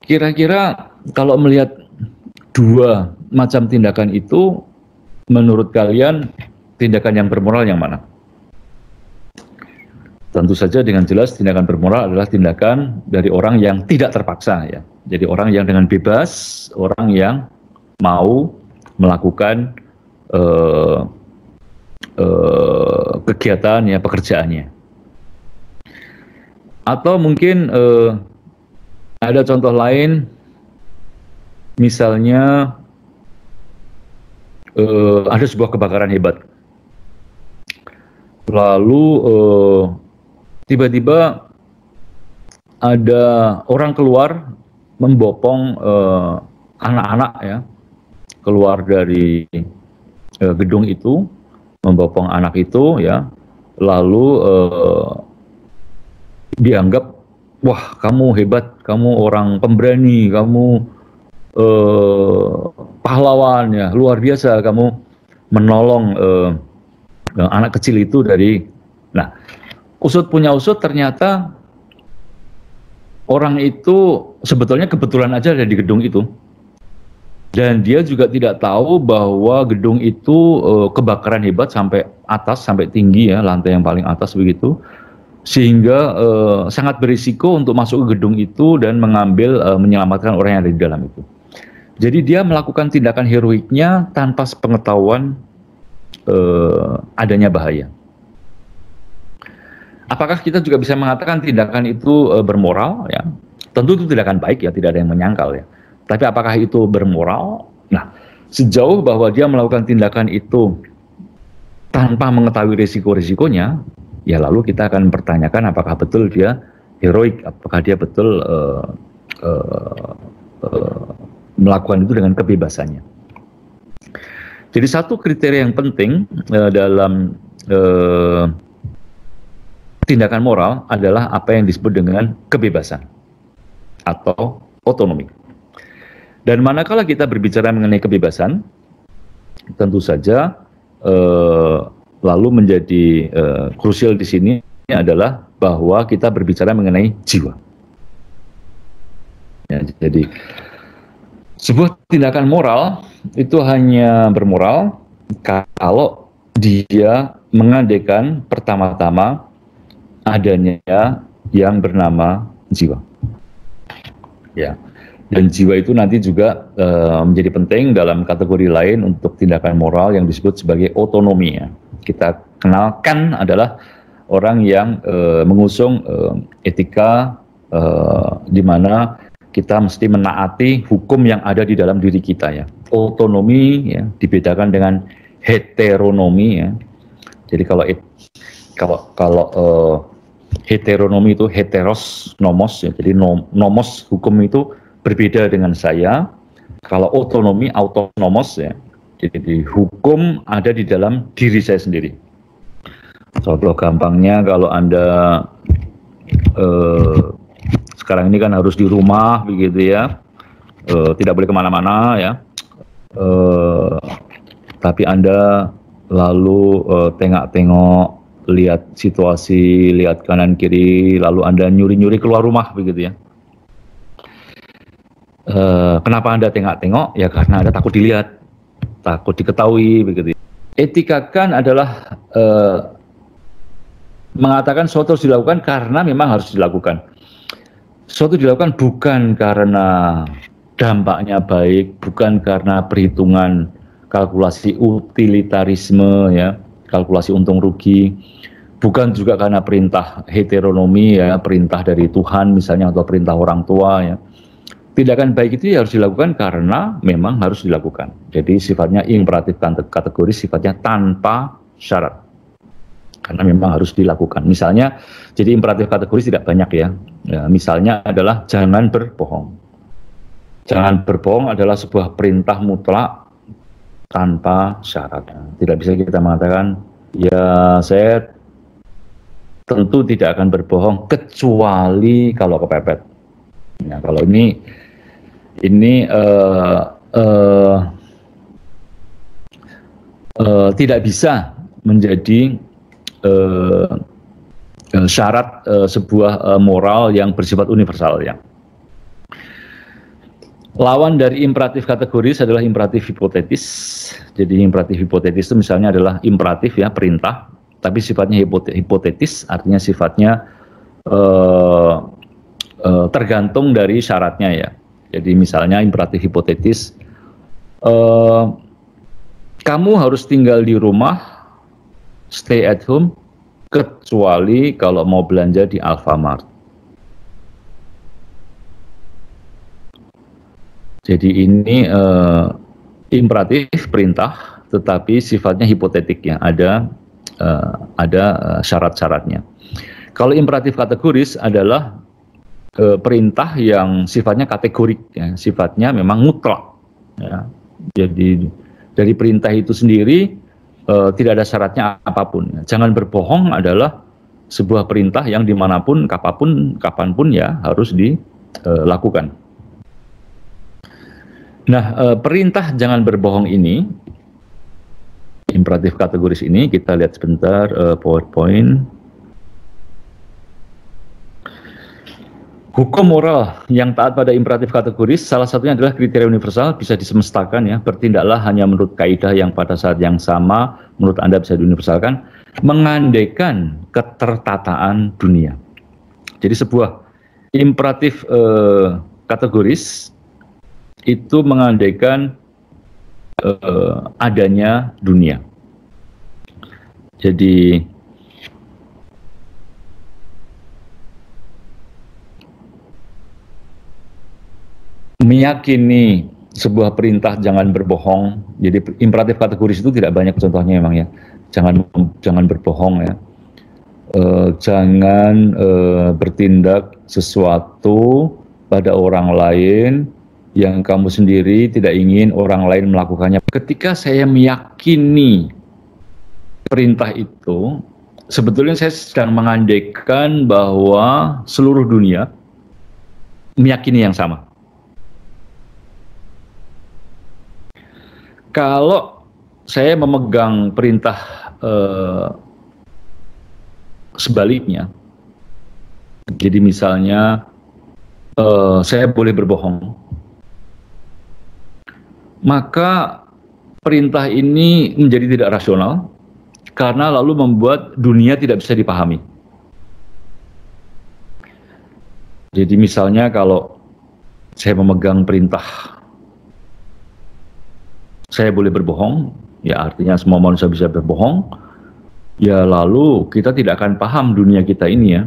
Kira-kira kalau melihat dua macam tindakan itu, menurut kalian tindakan yang bermoral yang mana? Tentu saja dengan jelas tindakan bermoral adalah tindakan dari orang yang tidak terpaksa ya. Jadi orang yang dengan bebas, orang yang mau melakukan kegiatan ya, pekerjaannya. Atau mungkin ada contoh lain, misalnya ada sebuah kebakaran hebat, lalu tiba-tiba ada orang keluar membopong anak-anak ya, keluar dari gedung itu, membopong anak itu ya, lalu dianggap, wah kamu hebat, kamu orang pemberani, kamu pahlawan ya, luar biasa, kamu menolong anak kecil itu dari. Nah, usut punya usut, ternyata orang itu sebetulnya kebetulan aja ada di gedung itu, dan dia juga tidak tahu bahwa gedung itu kebakaran hebat sampai atas, sampai tinggi ya, lantai yang paling atas begitu, sehingga sangat berisiko untuk masuk ke gedung itu dan mengambil, menyelamatkan orang yang ada di dalam itu. Jadi dia melakukan tindakan heroiknya tanpa sepengetahuan adanya bahaya. Apakah kita juga bisa mengatakan tindakan itu bermoral? Ya, tentu itu tindakan baik ya, tidak ada yang menyangkal ya. Tapi apakah itu bermoral? Nah, sejauh bahwa dia melakukan tindakan itu tanpa mengetahui risiko-risikonya, ya lalu kita akan mempertanyakan apakah betul dia heroik, apakah dia betul melakukan itu dengan kebebasannya. Jadi satu kriteria yang penting dalam tindakan moral adalah apa yang disebut dengan kebebasan atau otonomi. Dan manakala kita berbicara mengenai kebebasan, tentu saja lalu menjadi krusial di sini adalah bahwa kita berbicara mengenai jiwa. Ya, jadi sebuah tindakan moral itu hanya bermoral kalau dia mengandaikan pertama-tama adanya yang bernama jiwa. Ya. Dan jiwa itu nanti juga menjadi penting dalam kategori lain untuk tindakan moral yang disebut sebagai otonomi ya. Kita kenalkan adalah orang yang mengusung etika di mana kita mesti menaati hukum yang ada di dalam diri kita ya. Otonomi ya dibedakan dengan heteronomi ya. Jadi kalau heteronomi itu heteros nomos ya. Jadi nomos hukum itu berbeda dengan saya. Kalau otonomi autonomos ya. Jadi hukum ada di dalam diri saya sendiri. Contoh gampangnya, kalau Anda sekarang ini kan harus di rumah begitu ya, tidak boleh kemana-mana ya, tapi Anda lalu tengok-tengok, lihat situasi, lihat kanan kiri, lalu Anda nyuri-nyuri keluar rumah begitu ya. Kenapa Anda tengok-tengok? Ya karena Anda takut dilihat, takut diketahui begitu. Etika kan adalah mengatakan sesuatu harus dilakukan karena memang harus dilakukan. Sesuatu dilakukan bukan karena dampaknya baik, bukan karena perhitungan kalkulasi utilitarisme ya, kalkulasi untung rugi, bukan juga karena perintah heteronomi ya, perintah dari Tuhan misalnya atau perintah orang tua ya. Tindakan baik itu ya harus dilakukan karena memang harus dilakukan. Jadi sifatnya imperatif kategori, sifatnya tanpa syarat. Karena memang harus dilakukan. Misalnya, jadi imperatif kategori tidak banyak ya. Misalnya adalah jangan berbohong. Jangan berbohong adalah sebuah perintah mutlak tanpa syarat. Tidak bisa kita mengatakan, ya saya tentu tidak akan berbohong kecuali kalau kepepet. Nah, kalau ini tidak bisa menjadi syarat sebuah moral yang bersifat universal ya. Lawan dari imperatif kategoris adalah imperatif hipotetis. Jadi imperatif hipotetis itu misalnya adalah imperatif ya, perintah, tapi sifatnya hipotetis, artinya sifatnya tergantung dari syaratnya ya. Jadi misalnya imperatif hipotetis, kamu harus tinggal di rumah stay at home, kecuali kalau mau belanja di Alfamart. Jadi ini imperatif perintah, tetapi sifatnya hipotetik ya, ada syarat-syaratnya. Kalau imperatif kategoris adalah perintah yang sifatnya kategorik, ya, sifatnya memang mutlak. Ya. Jadi dari perintah itu sendiri tidak ada syaratnya apapun. Jangan berbohong adalah sebuah perintah yang dimanapun, kapanpun ya harus dilakukan. Nah, perintah jangan berbohong ini, imperatif kategoris ini, kita lihat sebentar PowerPoint. Hukum moral yang taat pada imperatif kategoris, salah satunya adalah kriteria universal, bisa disemestakan ya, bertindaklah hanya menurut kaidah yang pada saat yang sama menurut Anda bisa diuniversalkan, mengandaikan ketertataan dunia. Jadi sebuah imperatif kategoris itu mengandaikan adanya dunia. Jadi meyakini sebuah perintah jangan berbohong. Jadi imperatif kategoris itu tidak banyak contohnya memang ya. Jangan berbohong ya. Jangan bertindak sesuatu pada orang lain yang kamu sendiri tidak ingin orang lain melakukannya. Ketika saya meyakini perintah itu, sebetulnya saya sedang mengandaikan bahwa seluruh dunia meyakini yang sama. Kalau saya memegang perintah sebaliknya, jadi misalnya saya boleh berbohong, maka perintah ini menjadi tidak rasional karena lalu membuat dunia tidak bisa dipahami. Jadi misalnya kalau saya memegang perintah saya boleh berbohong, ya artinya semua manusia bisa berbohong, ya lalu kita tidak akan paham dunia kita ini ya.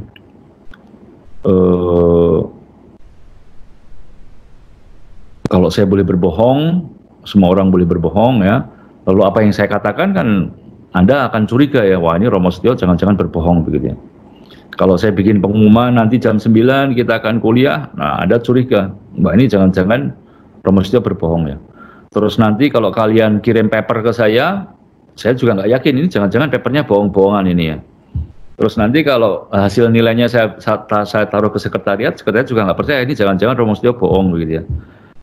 Kalau saya boleh berbohong, semua orang boleh berbohong ya, lalu apa yang saya katakan kan Anda akan curiga ya, wah ini Romo Setio jangan-jangan berbohong begitu ya. Kalau saya bikin pengumuman nanti jam 9 kita akan kuliah, nah Anda curiga, mbak ini jangan-jangan Romo Setio berbohong ya. Terus nanti kalau kalian kirim paper ke saya juga nggak yakin ini jangan-jangan papernya bohong-bohongan ini ya. Terus nanti kalau hasil nilainya saya taruh ke sekretariat juga nggak percaya ini jangan-jangan Romo Setio bohong begitu ya.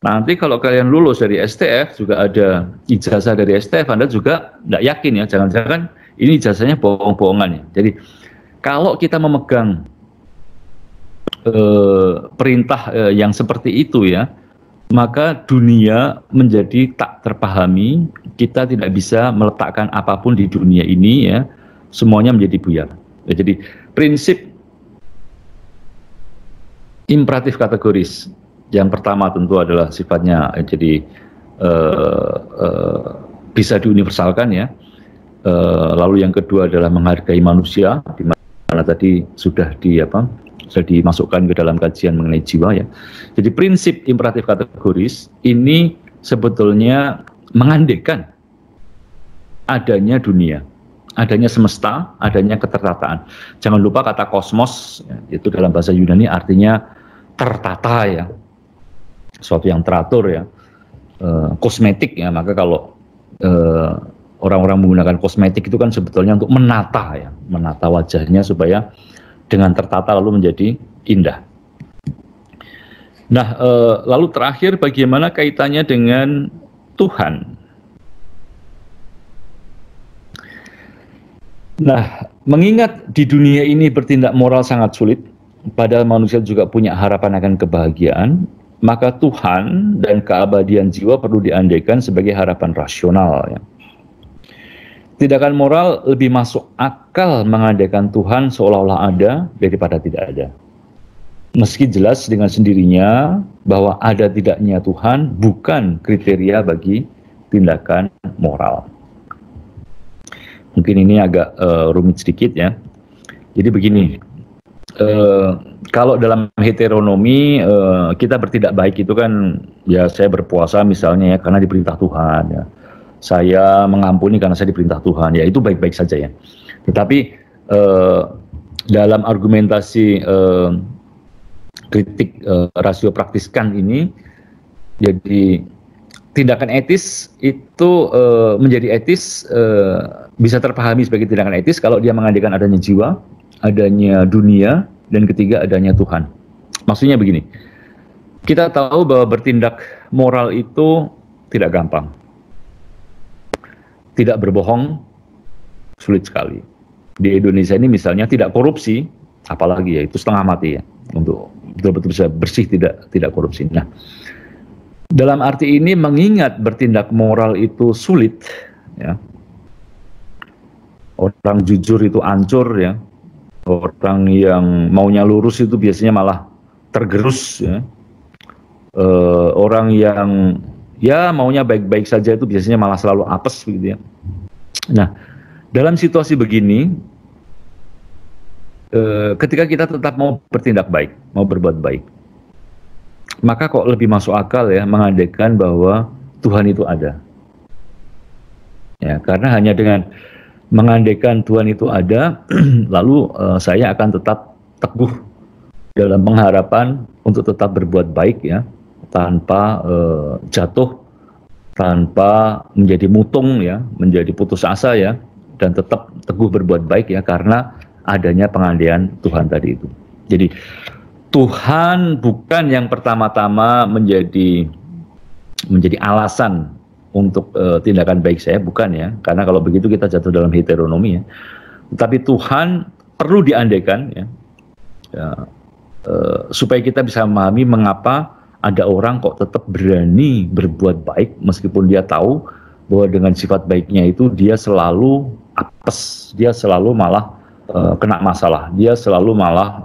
Nanti kalau kalian lulus dari STF juga ada ijazah dari STF, Anda juga nggak yakin ya jangan-jangan ini ijazahnya bohong-bohongan ya. Jadi kalau kita memegang perintah yang seperti itu ya, maka dunia menjadi tak terpahami, kita tidak bisa meletakkan apapun di dunia ini ya, semuanya menjadi buyar. Ya, jadi prinsip imperatif kategoris yang pertama tentu adalah sifatnya jadi bisa diuniversalkan ya. Lalu yang kedua adalah menghargai manusia, di mana tadi sudah dimasukkan ke dalam kajian mengenai jiwa ya. Jadi prinsip imperatif kategoris ini sebetulnya mengandaikan adanya dunia, adanya semesta, adanya ketertataan. Jangan lupa kata kosmos ya, itu dalam bahasa Yunani artinya tertata ya, sesuatu yang teratur ya, kosmetik ya. Maka kalau orang-orang menggunakan kosmetik itu kan sebetulnya untuk menata ya, menata wajahnya supaya dengan tertata lalu menjadi indah. Nah, lalu terakhir bagaimana kaitannya dengan Tuhan? Nah, mengingat di dunia ini bertindak moral sangat sulit, padahal manusia juga punya harapan akan kebahagiaan, maka Tuhan dan keabadian jiwa perlu diandaikan sebagai harapan rasional ya. Tindakan moral lebih masuk akal mengandaikan Tuhan seolah-olah ada daripada tidak ada. Meski jelas dengan sendirinya bahwa ada tidaknya Tuhan bukan kriteria bagi tindakan moral. Mungkin ini agak rumit sedikit ya. Jadi begini, kalau dalam heteronomi kita bertindak baik itu kan ya saya berpuasa misalnya ya karena diperintah Tuhan ya. Saya mengampuni karena saya diperintah Tuhan ya, itu baik-baik saja ya. Tetapi dalam argumentasi kritik rasio praktiskan ini, jadi tindakan etis itu menjadi etis bisa terpahami sebagai tindakan etis kalau dia mengandaikan adanya jiwa, adanya dunia, dan ketiga adanya Tuhan. Maksudnya begini, kita tahu bahwa bertindak moral itu tidak gampang. Tidak berbohong sulit sekali. Di Indonesia ini misalnya tidak korupsi, apalagi ya itu setengah mati ya, untuk betul-betul bisa bersih tidak korupsi. Nah, dalam arti ini mengingat bertindak moral itu sulit ya. Orang jujur itu hancur ya. Orang yang maunya lurus itu biasanya malah tergerus ya. Orang yang ya maunya baik-baik saja itu biasanya malah selalu apes gitu ya. Nah, dalam situasi begini ketika kita tetap mau bertindak baik, mau berbuat baik, maka kok lebih masuk akal ya mengandaikan bahwa Tuhan itu ada. Ya, karena hanya dengan mengandaikan Tuhan itu ada, lalu saya akan tetap teguh dalam pengharapan untuk tetap berbuat baik ya, tanpa jatuh, tanpa menjadi mutung ya, menjadi putus asa ya, dan tetap teguh berbuat baik ya, karena adanya pengandaian Tuhan tadi itu. Jadi Tuhan bukan yang pertama-tama menjadi alasan untuk tindakan baik saya, bukan ya, karena kalau begitu kita jatuh dalam heteronomi ya. Tapi Tuhan perlu diandaikan ya, supaya kita bisa memahami mengapa ada orang kok tetap berani berbuat baik meskipun dia tahu bahwa dengan sifat baiknya itu dia selalu apes, dia selalu malah kena masalah, dia selalu malah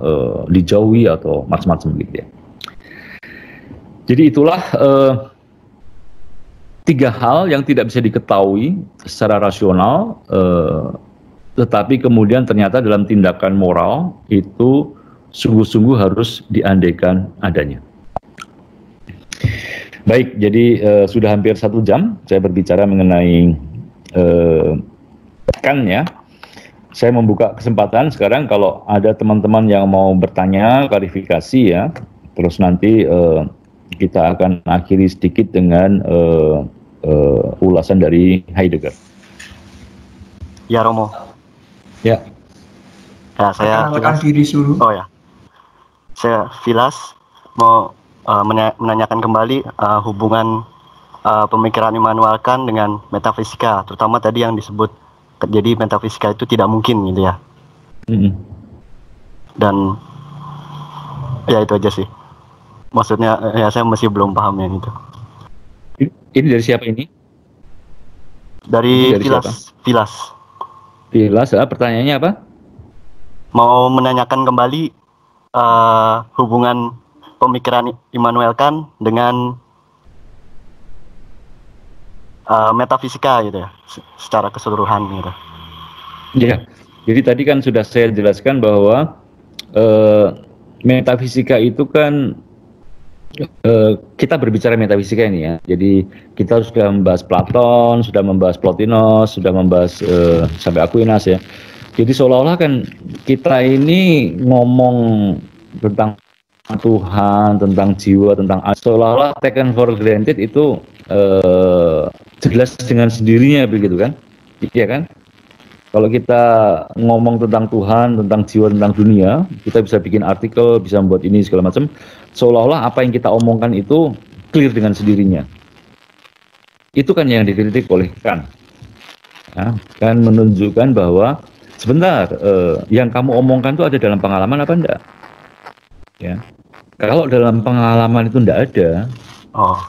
dijauhi atau macam-macam gitu ya. Jadi itulah tiga hal yang tidak bisa diketahui secara rasional, tetapi kemudian ternyata dalam tindakan moral itu sungguh-sungguh harus diandaikan adanya. Baik, jadi sudah hampir 1 jam saya berbicara mengenai kan ya. Saya membuka kesempatan sekarang kalau ada teman-teman yang mau bertanya, klarifikasi ya, terus nanti kita akan akhiri sedikit dengan ulasan dari Heidegger. Ya Romo. Ya. Ya saya Vilas. Diri dulu. Oh ya. Saya Vilas mau menanyakan kembali hubungan pemikiran Immanuel Kant dengan metafisika, terutama tadi yang disebut jadi metafisika itu tidak mungkin gitu ya. Dan ya itu aja sih. Maksudnya ya saya masih belum paham yang itu. Ini dari siapa ini? Dari Vilas. Vilas, pertanyaannya apa? Mau menanyakan kembali hubungan pemikiran Immanuel Kant dengan metafisika gitu ya, secara keseluruhan gitu. Ya, jadi tadi kan sudah saya jelaskan bahwa metafisika itu kan kita berbicara metafisika ini ya. Jadi kita sudah membahas Platon, sudah membahas Plotinus, sudah membahas sampai Aquinas ya. Jadi seolah-olah kan kita ini ngomong tentang Tuhan, tentang jiwa, tentang seolah-olah taken for granted itu jelas dengan sendirinya begitu kan? Iya kan? Kalau kita ngomong tentang Tuhan, tentang jiwa, tentang dunia, kita bisa bikin artikel, bisa membuat ini segala macam. Seolah-olah apa yang kita omongkan itu clear dengan sendirinya. Itu kan yang dikritik oleh Kant. Ya, kan menunjukkan bahwa sebentar, yang kamu omongkan itu ada dalam pengalaman apa enggak? Ya. Kalau dalam pengalaman itu enggak ada,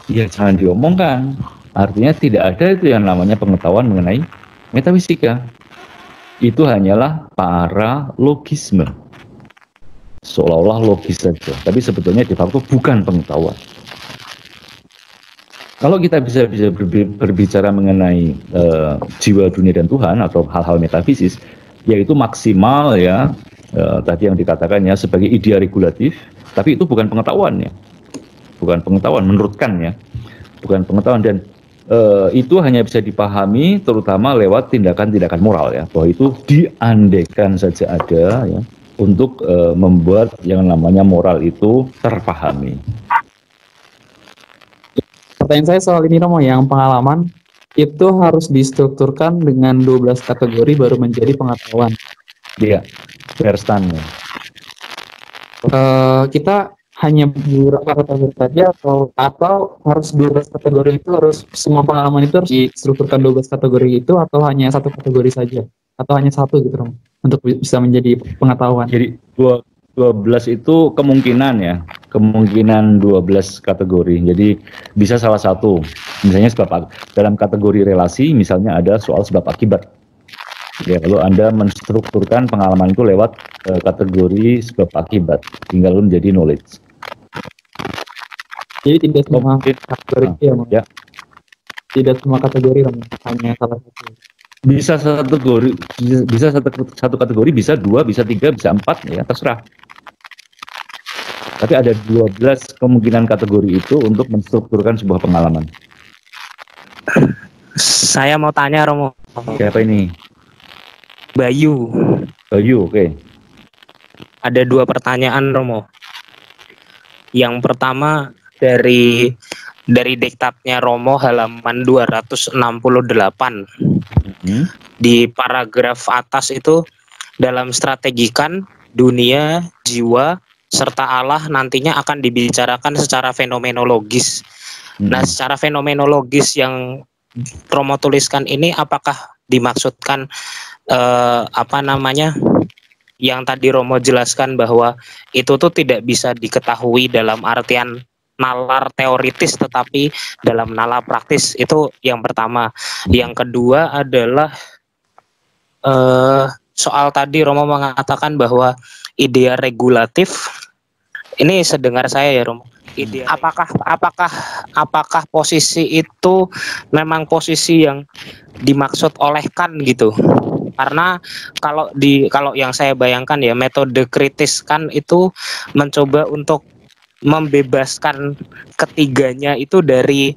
ya jangan diomongkan. Artinya tidak ada itu yang namanya pengetahuan mengenai metafisika. Itu hanyalah paralogisme. Seolah-olah logis saja, tapi sebetulnya de facto bukan pengetahuan. Kalau kita bisa berbicara mengenai jiwa dunia dan Tuhan atau hal-hal metafisis, yaitu maksimal ya, tadi yang dikatakan ya sebagai idea regulatif, tapi itu bukan pengetahuan ya, bukan pengetahuan menurut Kant ya, bukan pengetahuan, dan itu hanya bisa dipahami terutama lewat tindakan-tindakan moral ya, bahwa itu diandaikan saja ada ya untuk membuat yang namanya moral itu terpahami. Pertanyaan saya soal ini Romo, yang pengalaman itu harus distrukturkan dengan 12 kategori baru menjadi pengetahuan. Iya, Verstand ya. Kita hanya beberapa kategori saja atau harus 12 kategori itu, harus semua pengalaman itu harus distrukturkan 12 kategori itu, atau hanya satu kategori saja, atau hanya satu gitu Romo, untuk bisa menjadi pengetahuan. Jadi 12 itu kemungkinan ya, kemungkinan 12 kategori. Jadi bisa salah satu, misalnya dalam kategori relasi misalnya ada soal sebab akibat. Ya, kalau Anda menstrukturkan pengalaman itu lewat kategori sebab akibat, tinggal menjadi knowledge. Jadi tidak semua kategori ya. Tidak semua kategori hanya salah satu. Bisa satu kategori, bisa dua, bisa tiga, bisa empat, ya terserah. Tapi ada 12 kemungkinan kategori itu untuk menstrukturkan sebuah pengalaman. Saya mau tanya Romo. Siapa ini? Bayu, oke. Ada 2 pertanyaan Romo. Yang pertama dari diktatnya Romo halaman 268. Di paragraf atas itu, dalam strategikan dunia, jiwa, serta Allah nantinya akan dibicarakan secara fenomenologis. Nah, secara fenomenologis yang Romo tuliskan ini, apakah dimaksudkan yang tadi Romo jelaskan bahwa itu tuh tidak bisa diketahui dalam artian nalar teoritis, tetapi dalam nalar praktis? Itu yang pertama. Yang kedua adalah soal tadi Romo mengatakan bahwa idea regulatif, ini sedengar saya ya Romo, apakah posisi itu memang posisi yang dimaksud oleh Kant gitu? Karena kalau yang saya bayangkan ya, metode kritis Kant itu mencoba untuk membebaskan ketiganya itu dari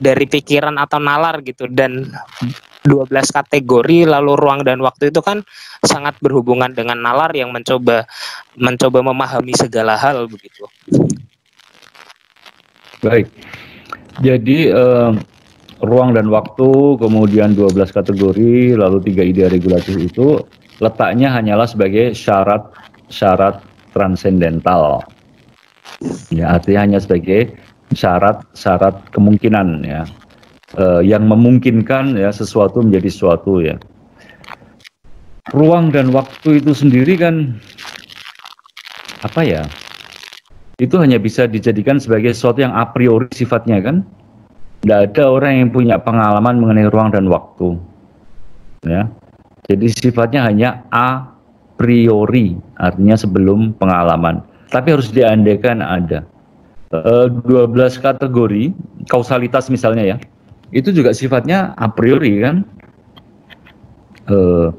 pikiran atau nalar gitu, dan 12 kategori lalu ruang dan waktu itu kan sangat berhubungan dengan nalar yang mencoba memahami segala hal begitu. Baik. Jadi ruang dan waktu, kemudian 12 kategori, lalu 3 ide regulatif itu letaknya hanyalah sebagai syarat transendental. Ya, artinya hanya sebagai syarat kemungkinan ya, yang memungkinkan ya sesuatu menjadi sesuatu ya. Ruang dan waktu itu sendiri kan apa ya? Itu hanya bisa dijadikan sebagai sesuatu yang a priori sifatnya kan. Tidak ada orang yang punya pengalaman mengenai ruang dan waktu ya. Jadi sifatnya hanya a priori, artinya sebelum pengalaman. Tapi harus diandaikan ada 12 kategori kausalitas misalnya ya, itu juga sifatnya a priori kan.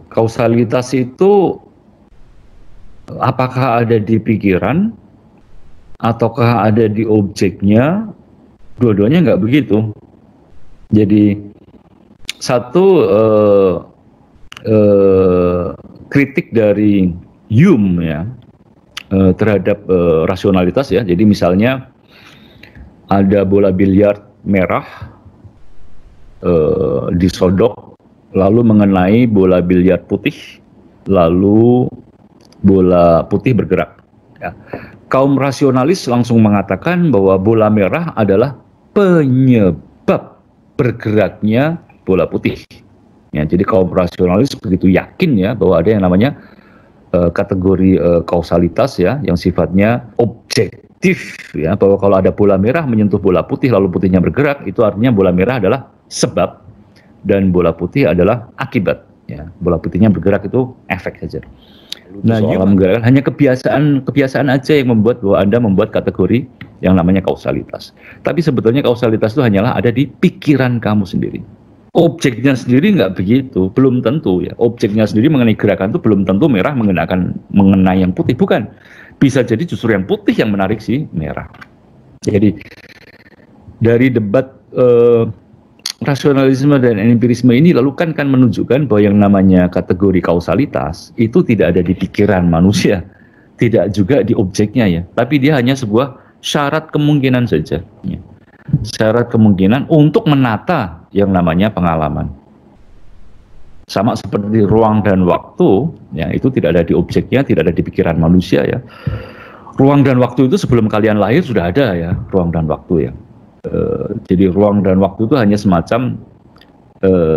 Kausalitas itu apakah ada di pikiran ataukah ada di objeknya? Dua-duanya nggak begitu. Jadi satu kritik dari Hume ya terhadap rasionalitas ya. Jadi misalnya ada bola biliar merah disodok lalu mengenai bola biliar putih, lalu bola putih bergerak ya. Kaum rasionalis langsung mengatakan bahwa bola merah adalah penyebab bergeraknya bola putih. Ya, jadi kaum rasionalis begitu yakin ya bahwa ada yang namanya kategori kausalitas ya, yang sifatnya objektif ya, bahwa kalau ada bola merah menyentuh bola putih lalu putihnya bergerak, itu artinya bola merah adalah sebab dan bola putih adalah akibat ya. Bola putihnya bergerak itu efek saja. Nah, soal menggerakkan hanya kebiasaan aja yang membuat bahwa Anda membuat kategori yang namanya kausalitas. Tapi sebetulnya kausalitas itu hanyalah ada di pikiran kamu sendiri. Objeknya sendiri nggak begitu, belum tentu ya. Objeknya sendiri mengenai gerakan itu belum tentu merah mengenai yang putih, bukan. Bisa jadi justru yang putih yang menarik si merah. Jadi dari debat rasionalisme dan empirisme ini lalu kan menunjukkan bahwa yang namanya kategori kausalitas itu tidak ada di pikiran manusia, tidak juga di objeknya ya, tapi dia hanya sebuah syarat kemungkinan saja. Ya. Syarat kemungkinan untuk menata yang namanya pengalaman. Sama seperti ruang dan waktu, ya itu tidak ada di objeknya, tidak ada di pikiran manusia ya. Ruang dan waktu itu sebelum kalian lahir sudah ada ya, ruang dan waktu ya. Jadi ruang dan waktu itu hanya semacam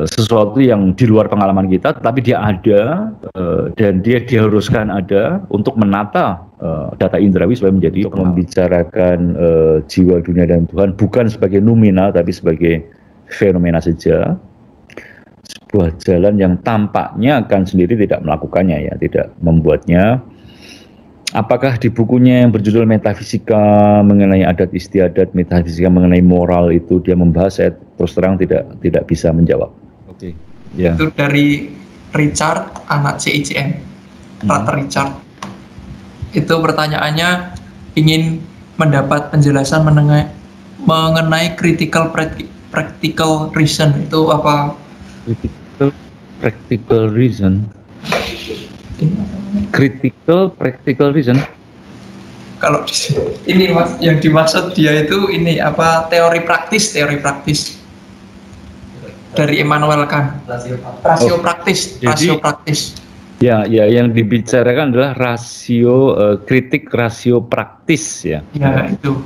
sesuatu yang di luar pengalaman kita, tapi dia ada dan dia diharuskan ada untuk menata data indrawi supaya menjadi membicarakan jiwa, dunia dan Tuhan bukan sebagai nominal tapi sebagai fenomena saja, sebuah jalan yang tampaknya akan sendiri tidak melakukannya ya, tidak membuatnya. Apakah di bukunya yang berjudul Metafisika mengenai adat istiadat, metafisika mengenai moral itu dia membahas? Saya terus terang tidak bisa menjawab. Oke. Ya. Itu dari Richard, anak CICM, Frater Richard. Itu pertanyaannya ingin mendapat penjelasan mengenai critical practical reason. Itu apa? Critical practical reason. Critical practical reason. Kalau ini mas, yang dimaksud dia itu ini apa, teori praktis dari Immanuel Kant. Rasio praktis. Ya, yang dibicarakan adalah rasio kritik rasio praktis ya. Ya itu.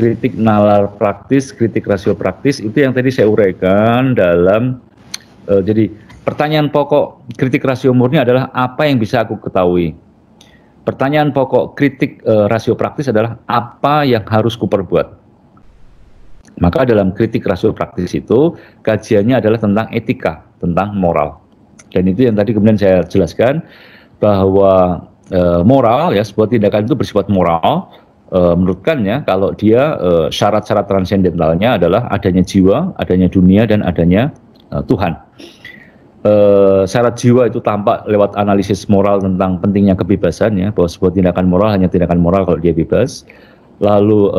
Kritik nalar praktis, kritik rasio praktis itu yang tadi saya uraikan dalam jadi pertanyaan pokok kritik rasio murni adalah apa yang bisa aku ketahui. Pertanyaan pokok kritik rasio praktis adalah apa yang harus kuperbuat. Maka dalam kritik rasio praktis itu kajiannya adalah tentang etika, tentang moral. Dan itu yang tadi kemudian saya jelaskan bahwa moral ya, sebuah tindakan itu bersifat moral menurut Kant ya, kalau dia syarat-syarat transendentalnya adalah adanya jiwa, adanya dunia dan adanya Tuhan. Syarat jiwa itu tampak lewat analisis moral tentang pentingnya kebebasan ya, bahwa sebuah tindakan moral hanya tindakan moral kalau dia bebas. Lalu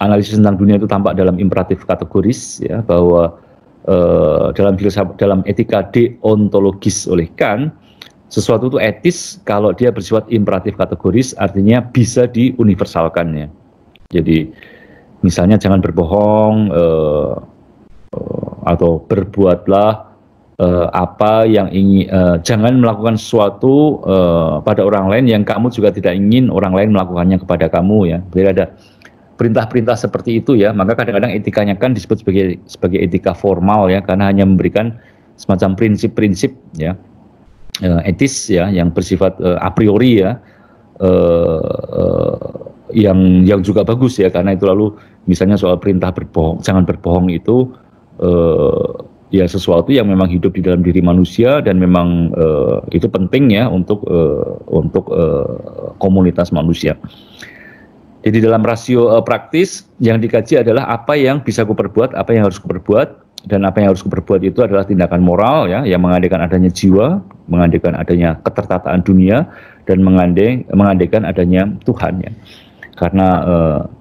analisis tentang dunia itu tampak dalam imperatif kategoris ya, bahwa dalam etika deontologis oleh Kant sesuatu itu etis kalau dia bersifat imperatif kategoris, artinya bisa diuniversalkan ya. Jadi misalnya jangan berbohong atau berbuatlah apa yang ingin, jangan melakukan sesuatu pada orang lain yang kamu juga tidak ingin orang lain melakukannya kepada kamu ya. Jadi ada perintah-perintah seperti itu ya, maka kadang-kadang etikanya kan disebut sebagai etika formal ya, karena hanya memberikan semacam prinsip-prinsip ya etis ya yang bersifat a priori ya, yang juga bagus ya, karena itu lalu misalnya soal perintah berbohong, jangan berbohong itu ya sesuatu yang memang hidup di dalam diri manusia dan memang itu penting ya untuk komunitas manusia. Jadi dalam rasio praktis yang dikaji adalah apa yang bisa kuperbuat, apa yang harus kuperbuat, dan apa yang harus kuperbuat itu adalah tindakan moral ya, yang mengandaikan adanya jiwa, mengandaikan adanya ketertataan dunia, dan mengandaikan adanya Tuhan ya. Karena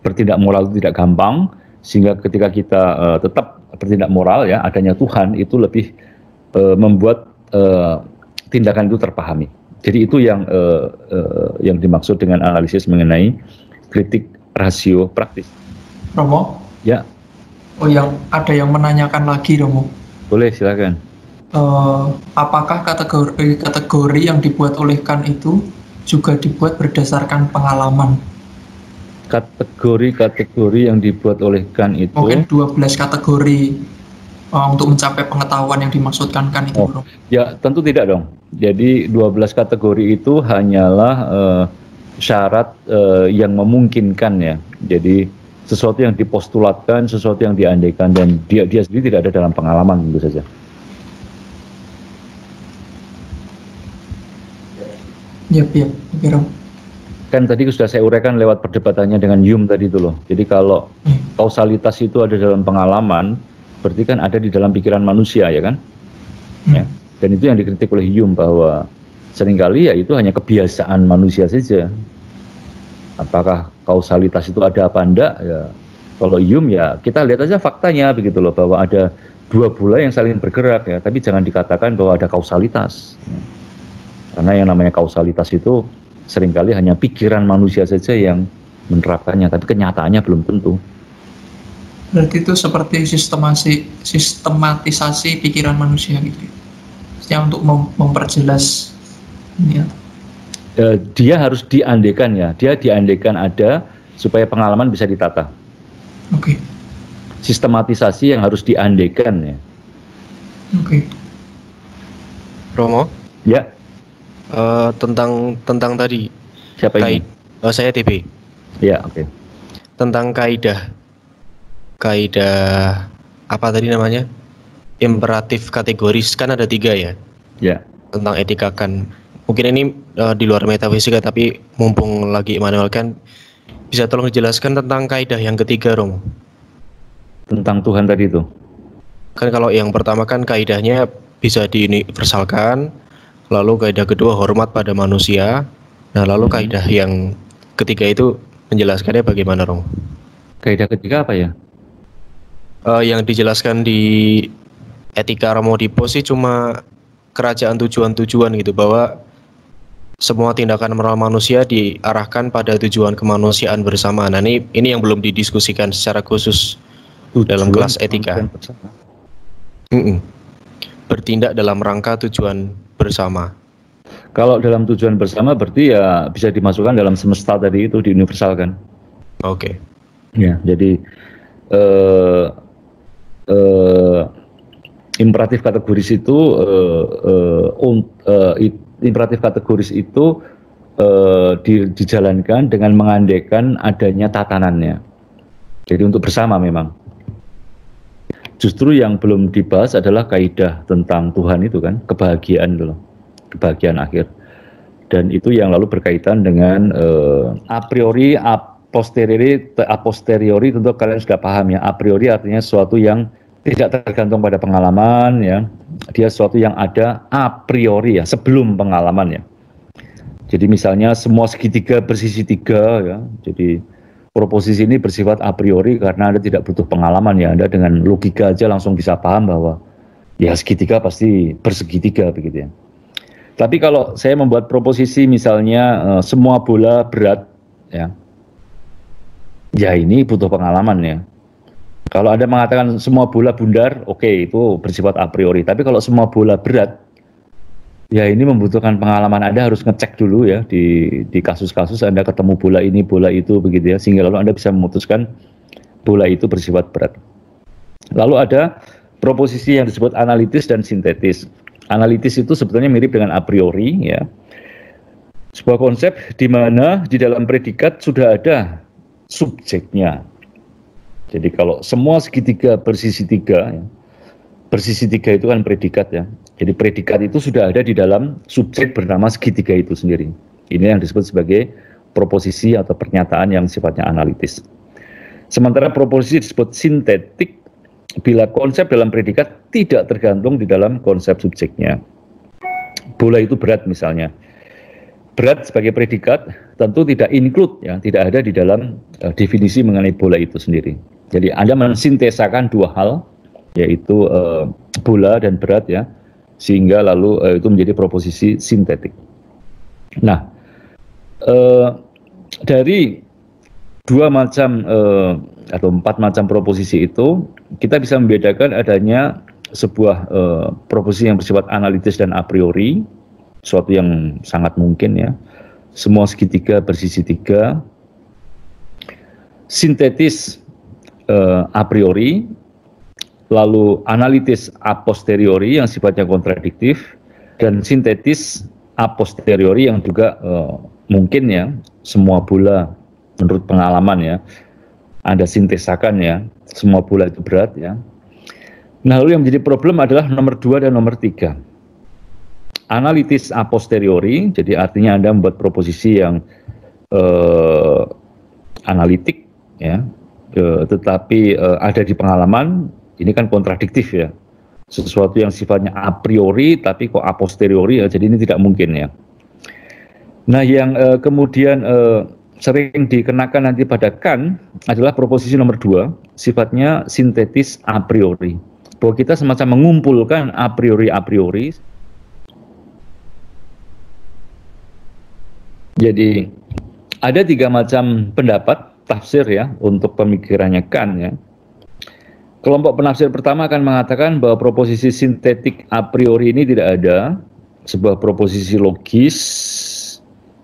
bertindak moral itu tidak gampang, sehingga ketika kita tetap bertindak moral ya, adanya Tuhan itu lebih membuat tindakan itu terpahami. Jadi itu yang dimaksud dengan analisis mengenai kritik rasio praktis. Romo? Ya. Oh, ada yang menanyakan lagi, Romo. Boleh, silakan. Apakah kategori yang dibuat oleh Kant itu juga dibuat berdasarkan pengalaman? Kategori yang dibuat oleh Kant itu mungkin 12 kategori untuk mencapai pengetahuan yang dimaksudkan Kant itu, Bro. Ya, tentu tidak dong. Jadi 12 kategori itu hanyalah syarat yang memungkinkan ya. Jadi sesuatu yang dipostulatkan, sesuatu yang diandaikan, dan dia sendiri tidak ada dalam pengalaman tentu saja. Iya, Bro. kan tadi sudah saya uraikan lewat perdebatannya dengan Hume tadi itu loh. Jadi kalau kausalitas itu ada dalam pengalaman, berarti kan ada di dalam pikiran manusia, ya kan? Ya. Dan itu yang dikritik oleh Hume, bahwa seringkali ya itu hanya kebiasaan manusia saja. Apakah kausalitas itu ada apa enggak? Ya, kalau Hume ya kita lihat aja faktanya begitu loh, bahwa ada dua bola yang saling bergerak ya, tapi jangan dikatakan bahwa ada kausalitas. Ya. Karena yang namanya kausalitas itu seringkali hanya pikiran manusia saja yang menerapkannya, tapi kenyataannya belum tentu. Berarti itu seperti sistematisasi pikiran manusia gitu. Ya, untuk memperjelas ini ya. Dia harus diandekan ya, dia diandekan ada supaya pengalaman bisa ditata. Oke. Sistematisasi yang harus diandekan ya. Oke. Romo? Ya. Tentang tadi. Siapa ini? Saya TB. Ya, oke. Tentang kaidah apa tadi namanya? Imperatif kategoris, kan ada 3 ya. Ya. Tentang etika kan. Mungkin ini di luar metafisika, tapi mumpung lagi Immanuel kan, bisa tolong dijelaskan tentang kaidah yang ketiga, Romo? Tentang Tuhan tadi itu. Kan kalau yang pertama kan kaidahnya bisa diuniversalkan, lalu kaidah kedua hormat pada manusia. Nah, lalu kaidah yang ketiga itu menjelaskannya bagaimana, Romo? Kaidah ketiga apa ya? Yang dijelaskan di etika Romo Dipo sih cuma kerajaan tujuan-tujuan gitu, bahwa semua tindakan moral manusia diarahkan pada tujuan kemanusiaan bersama. Nah, ini yang belum didiskusikan secara khusus dalam kelas etika. Bertindak dalam rangka tujuan bersama. Kalau dalam tujuan bersama berarti ya bisa dimasukkan dalam semesta tadi itu, diuniversalkan. Oke. Ya, jadi imperatif kategoris itu imperatif kategoris itu dijalankan dengan mengandekan adanya tatanannya. Jadi untuk bersama memang. Justru yang belum dibahas adalah kaidah tentang Tuhan itu kan, kebahagiaan itu loh, kebahagiaan akhir. Dan itu yang lalu berkaitan dengan a priori, a posteriori tentu kalian sudah paham ya. A priori artinya sesuatu yang tidak tergantung pada pengalaman ya. Dia sesuatu yang ada a priori ya, sebelum pengalaman ya. Jadi misalnya semua segitiga bersisi 3 ya. Jadi proposisi ini bersifat a priori karena Anda tidak butuh pengalaman ya. Anda dengan logika aja langsung bisa paham bahwa ya segitiga pasti bersegitiga begitu ya. Tapi kalau saya membuat proposisi misalnya semua bola berat ya. Ya ini butuh pengalaman ya. Kalau Anda mengatakan semua bola bundar, oke, itu bersifat a priori. Tapi kalau semua bola berat, ya ini membutuhkan pengalaman. Anda harus ngecek dulu ya di kasus-kasus Anda ketemu bola ini, bola itu begitu ya, sehingga lalu Anda bisa memutuskan bola itu bersifat berat. Lalu ada proposisi yang disebut analitis dan sintetis. Analitis itu sebetulnya mirip dengan a priori ya. Sebuah konsep di mana di dalam predikat sudah ada subjeknya. Jadi kalau semua segitiga bersisi 3 ya, bersisi 3 itu kan predikat ya. Jadi predikat itu sudah ada di dalam subjek bernama segitiga itu sendiri. Ini yang disebut sebagai proposisi atau pernyataan yang sifatnya analitis. Sementara proposisi disebut sintetik bila konsep dalam predikat tidak tergantung di dalam konsep subjeknya. Bola itu berat misalnya. Berat sebagai predikat tentu tidak include ya, tidak ada di dalam definisi mengenai bola itu sendiri. Jadi Anda mensintesakan dua hal, yaitu bola dan berat ya, sehingga lalu itu menjadi proposisi sintetik. Nah, dari 2 macam atau 4 macam proposisi itu, kita bisa membedakan adanya sebuah proposisi yang bersifat analitis dan a priori, suatu yang sangat mungkin ya. Semua segitiga bersisi 3, sintetis a priori, lalu analitis a posteriori yang sifatnya kontradiktif, dan sintetis a posteriori yang juga mungkin ya, semua bola menurut pengalaman ya, Anda sintesakan ya, semua bola itu berat ya. Nah, lalu yang menjadi problem adalah nomor 2 dan nomor 3. Analitis a posteriori, jadi artinya Anda membuat proposisi yang analitik, ya, tetapi ada di pengalaman, ini kan kontradiktif ya. Sesuatu yang sifatnya a priori tapi kok a posteriori, ya, jadi ini tidak mungkin ya. Nah, yang kemudian sering dikenakan nanti pada Kant adalah proposisi nomor 2, sifatnya sintetis a priori. Bahwa kita semacam mengumpulkan a priori. Jadi ada 3 macam pendapat tafsir ya untuk pemikirannya Kant ya. Kelompok penafsir pertama akan mengatakan bahwa proposisi sintetik a priori ini tidak ada, sebuah proposisi logis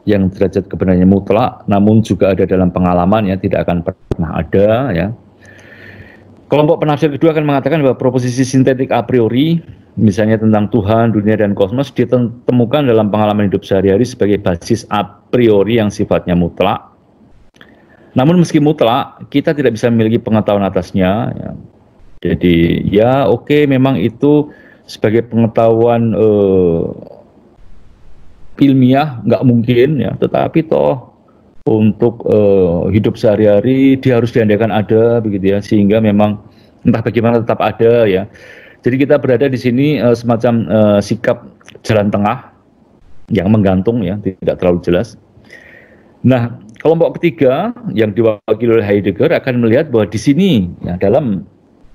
yang derajat kebenarannya mutlak, namun juga ada dalam pengalaman ya, tidak akan pernah ada ya. Kelompok penafsir kedua akan mengatakan bahwa proposisi sintetik a priori, misalnya tentang Tuhan, dunia, dan kosmos, ditemukan dalam pengalaman hidup sehari-hari sebagai basis a priori yang sifatnya mutlak. Namun meski mutlak, kita tidak bisa memiliki pengetahuan atasnya ya. Jadi ya oke, memang itu sebagai pengetahuan ilmiah nggak mungkin ya, tetapi toh untuk hidup sehari-hari dia harus diandalkan ada begitu ya, sehingga memang entah bagaimana tetap ada ya. Jadi kita berada di sini semacam sikap jalan tengah yang menggantung ya, tidak terlalu jelas. Nah, kelompok ketiga yang diwakili oleh Heidegger akan melihat bahwa di sini ya, dalam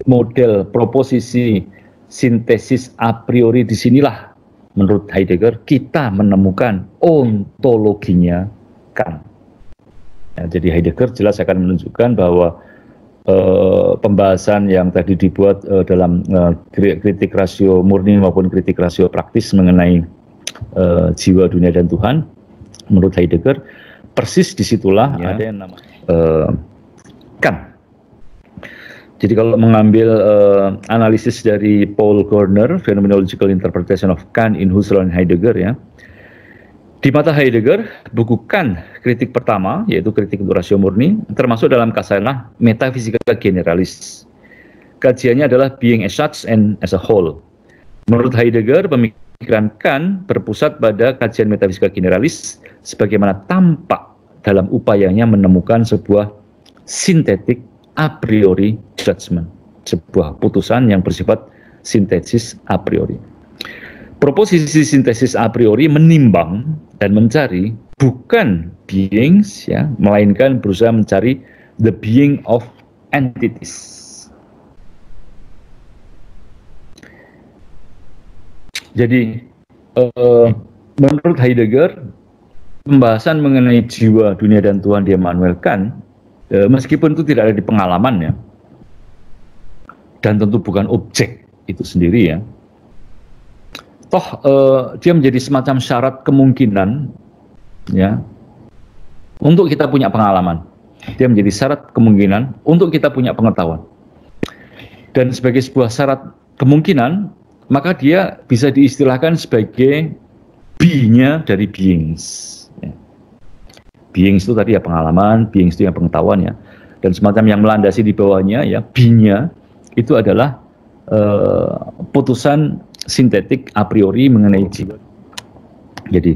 model proposisi sintesis a priori, disinilah menurut Heidegger kita menemukan ontologinya Kant. Ya, jadi Heidegger jelas akan menunjukkan bahwa pembahasan yang tadi dibuat dalam kritik rasio murni maupun kritik rasio praktis mengenai jiwa, dunia, dan Tuhan, menurut Heidegger persis disitulah ya, ada yang namanya Kant. Jadi kalau mengambil analisis dari Paul Gorner, Phenomenological Interpretation of Kant in Husserl and Heidegger ya, di mata Heidegger, buku Kant kritik pertama, yaitu kritik untuk rasio murni, termasuk dalam kasanah metafisika generalis. Kajiannya adalah being as such and as a whole. Menurut Heidegger, pemikiran Kant berpusat pada kajian metafisika generalis sebagaimana tampak dalam upayanya menemukan sebuah sintetik a priori judgment, sebuah putusan yang bersifat sintesis a priori. Proposisi sintesis a priori menimbang dan mencari bukan beings ya, melainkan berusaha mencari the being of entities. Jadi menurut Heidegger, pembahasan mengenai jiwa, dunia, dan Tuhan di Immanuel Kant, meskipun itu tidak ada di pengalamannya dan tentu bukan objek itu sendiri ya, toh dia menjadi semacam syarat kemungkinan ya untuk kita punya pengalaman. Dia menjadi syarat kemungkinan untuk kita punya pengetahuan, dan sebagai sebuah syarat kemungkinan maka dia bisa diistilahkan sebagai be-nya dari beings. Beings itu tadi ya pengalaman, beings itu yang pengetahuan ya, dan semacam yang melandasi di bawahnya ya, be-nya itu adalah putusan sintetik a priori mengenai jiwa. Jadi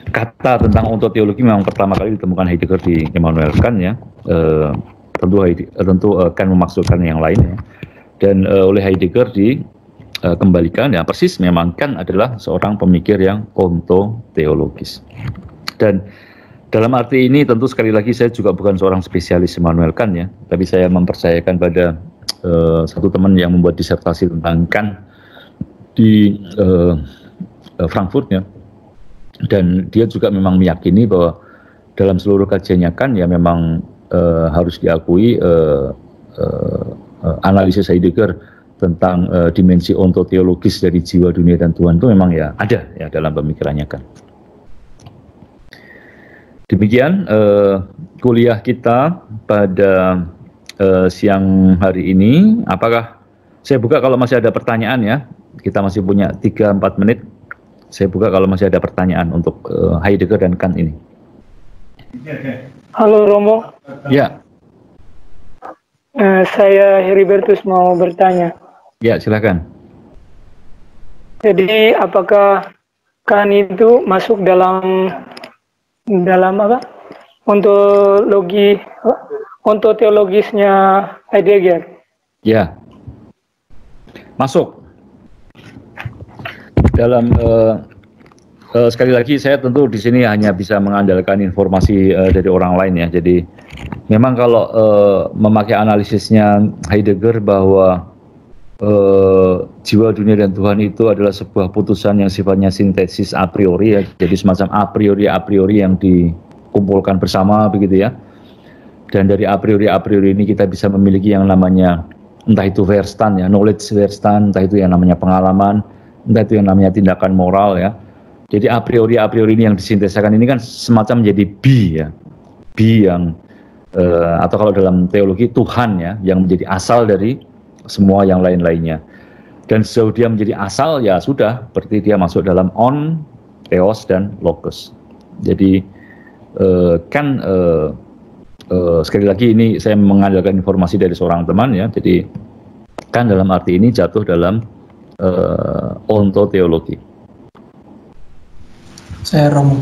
kata tentang ontoteologi memang pertama kali ditemukan Heidegger di Immanuel Kant ya, tentu Kant memaksudkan yang lain ya, dan oleh Heidegger dikembalikan ya, persis memang Kant adalah seorang pemikir yang ontoteologis. Dan dalam arti ini tentu sekali lagi saya juga bukan seorang spesialis Immanuel Kant ya, tapi saya mempercayakan pada satu teman yang membuat disertasi tentang Kant di Frankfurt ya, dan dia juga memang meyakini bahwa dalam seluruh kajiannya Kant ya memang harus diakui analisis Heidegger tentang dimensi ontoteologis dari jiwa, dunia, dan Tuhan itu memang ya ada ya dalam pemikirannya Kant. Demikian kuliah kita pada siang hari ini. Apakah saya buka kalau masih ada pertanyaan ya? Kita masih punya 3-4 menit. Saya buka kalau masih ada pertanyaan untuk Heidegger dan Kant ini. Halo Romo. Ya. Saya Heribertus mau bertanya. Ya, silakan. Jadi apakah Kant itu masuk dalam apa? untuk teologisnya Heidegger. Ya, masuk dalam sekali lagi saya tentu di sini hanya bisa mengandalkan informasi dari orang lain ya. Jadi memang kalau memakai analisisnya Heidegger bahwa jiwa, dunia, dan Tuhan itu adalah sebuah putusan yang sifatnya sintesis a priori ya. Jadi semacam a priori yang dikumpulkan bersama begitu ya. Dan dari a priori ini kita bisa memiliki yang namanya entah itu Verstand ya, knowledge Verstand, entah itu yang namanya pengalaman, entah itu yang namanya tindakan moral ya. Jadi a priori ini yang disintesakan ini kan semacam menjadi B ya, B yang atau kalau dalam teologi Tuhan ya, yang menjadi asal dari semua yang lain-lainnya. Dan sejauh dia menjadi asal ya sudah, berarti dia masuk dalam on, theos, dan logos. Jadi sekali lagi ini saya mengandalkan informasi dari seorang teman ya, jadi kan dalam arti ini jatuh dalam ontoteologi. Saya Romo.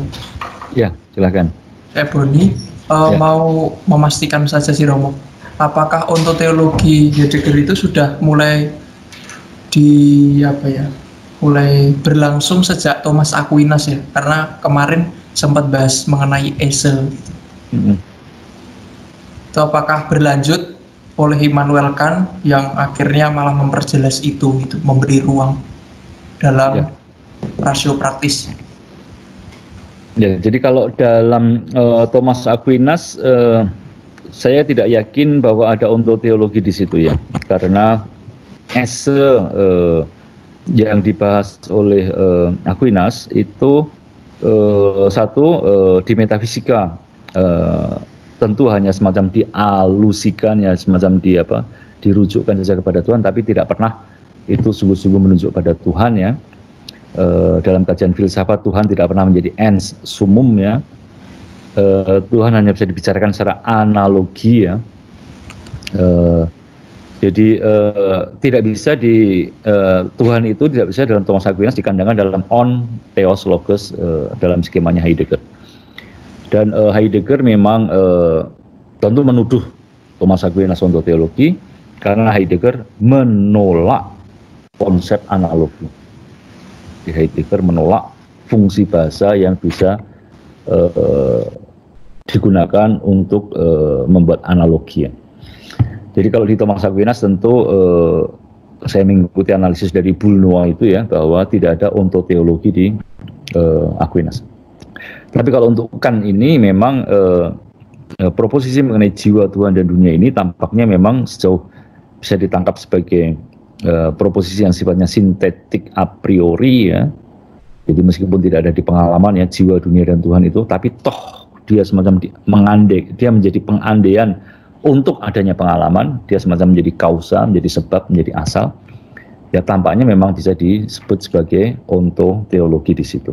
Ya, silakan. Boni, Ya. mau memastikan saja sih Romo, apakah ontoteologi Heidegger itu sudah mulai mulai berlangsung sejak Thomas Aquinas ya? Karena kemarin sempat bahas mengenai Ese. Itu apakah berlanjut oleh Immanuel Kant yang akhirnya malah memperjelas itu memberi ruang dalam rasio praktis. Ya, jadi kalau dalam Thomas Aquinas saya tidak yakin bahwa ada ontoteologi di situ ya, karena esse yang dibahas oleh Aquinas itu di metafisika tentu hanya semacam dialusikan ya, semacam dirujukkan saja kepada Tuhan, tapi tidak pernah itu sungguh-sungguh menunjuk pada Tuhan ya. Dalam kajian filsafat Tuhan tidak pernah menjadi ens summum ya. Tuhan hanya bisa dibicarakan secara analogi ya. Jadi tidak bisa Tuhan itu tidak bisa dalam Thomas Aquinas dikandangkan dalam on, theos, logos dalam skemanya Heidegger. Dan Heidegger memang tentu menuduh Thomas Aquinas ontoteologi karena Heidegger menolak konsep analogi. Heidegger menolak fungsi bahasa yang bisa digunakan untuk membuat analogi. Jadi kalau di Thomas Aquinas tentu saya mengikuti analisis dari Bulnois itu ya, bahwa tidak ada ontoteologi di Aquinas. Tapi kalau untuk Kant ini memang proposisi mengenai jiwa, Tuhan, dan dunia ini tampaknya memang sejauh bisa ditangkap sebagai proposisi yang sifatnya sintetik a priori ya. Jadi meskipun tidak ada di pengalaman ya jiwa, dunia, dan Tuhan itu, tapi toh dia semacam dia menjadi pengandaian untuk adanya pengalaman, dia semacam menjadi kausa, menjadi sebab, menjadi asal. Ya tampaknya memang bisa disebut sebagai ontoteologi di situ.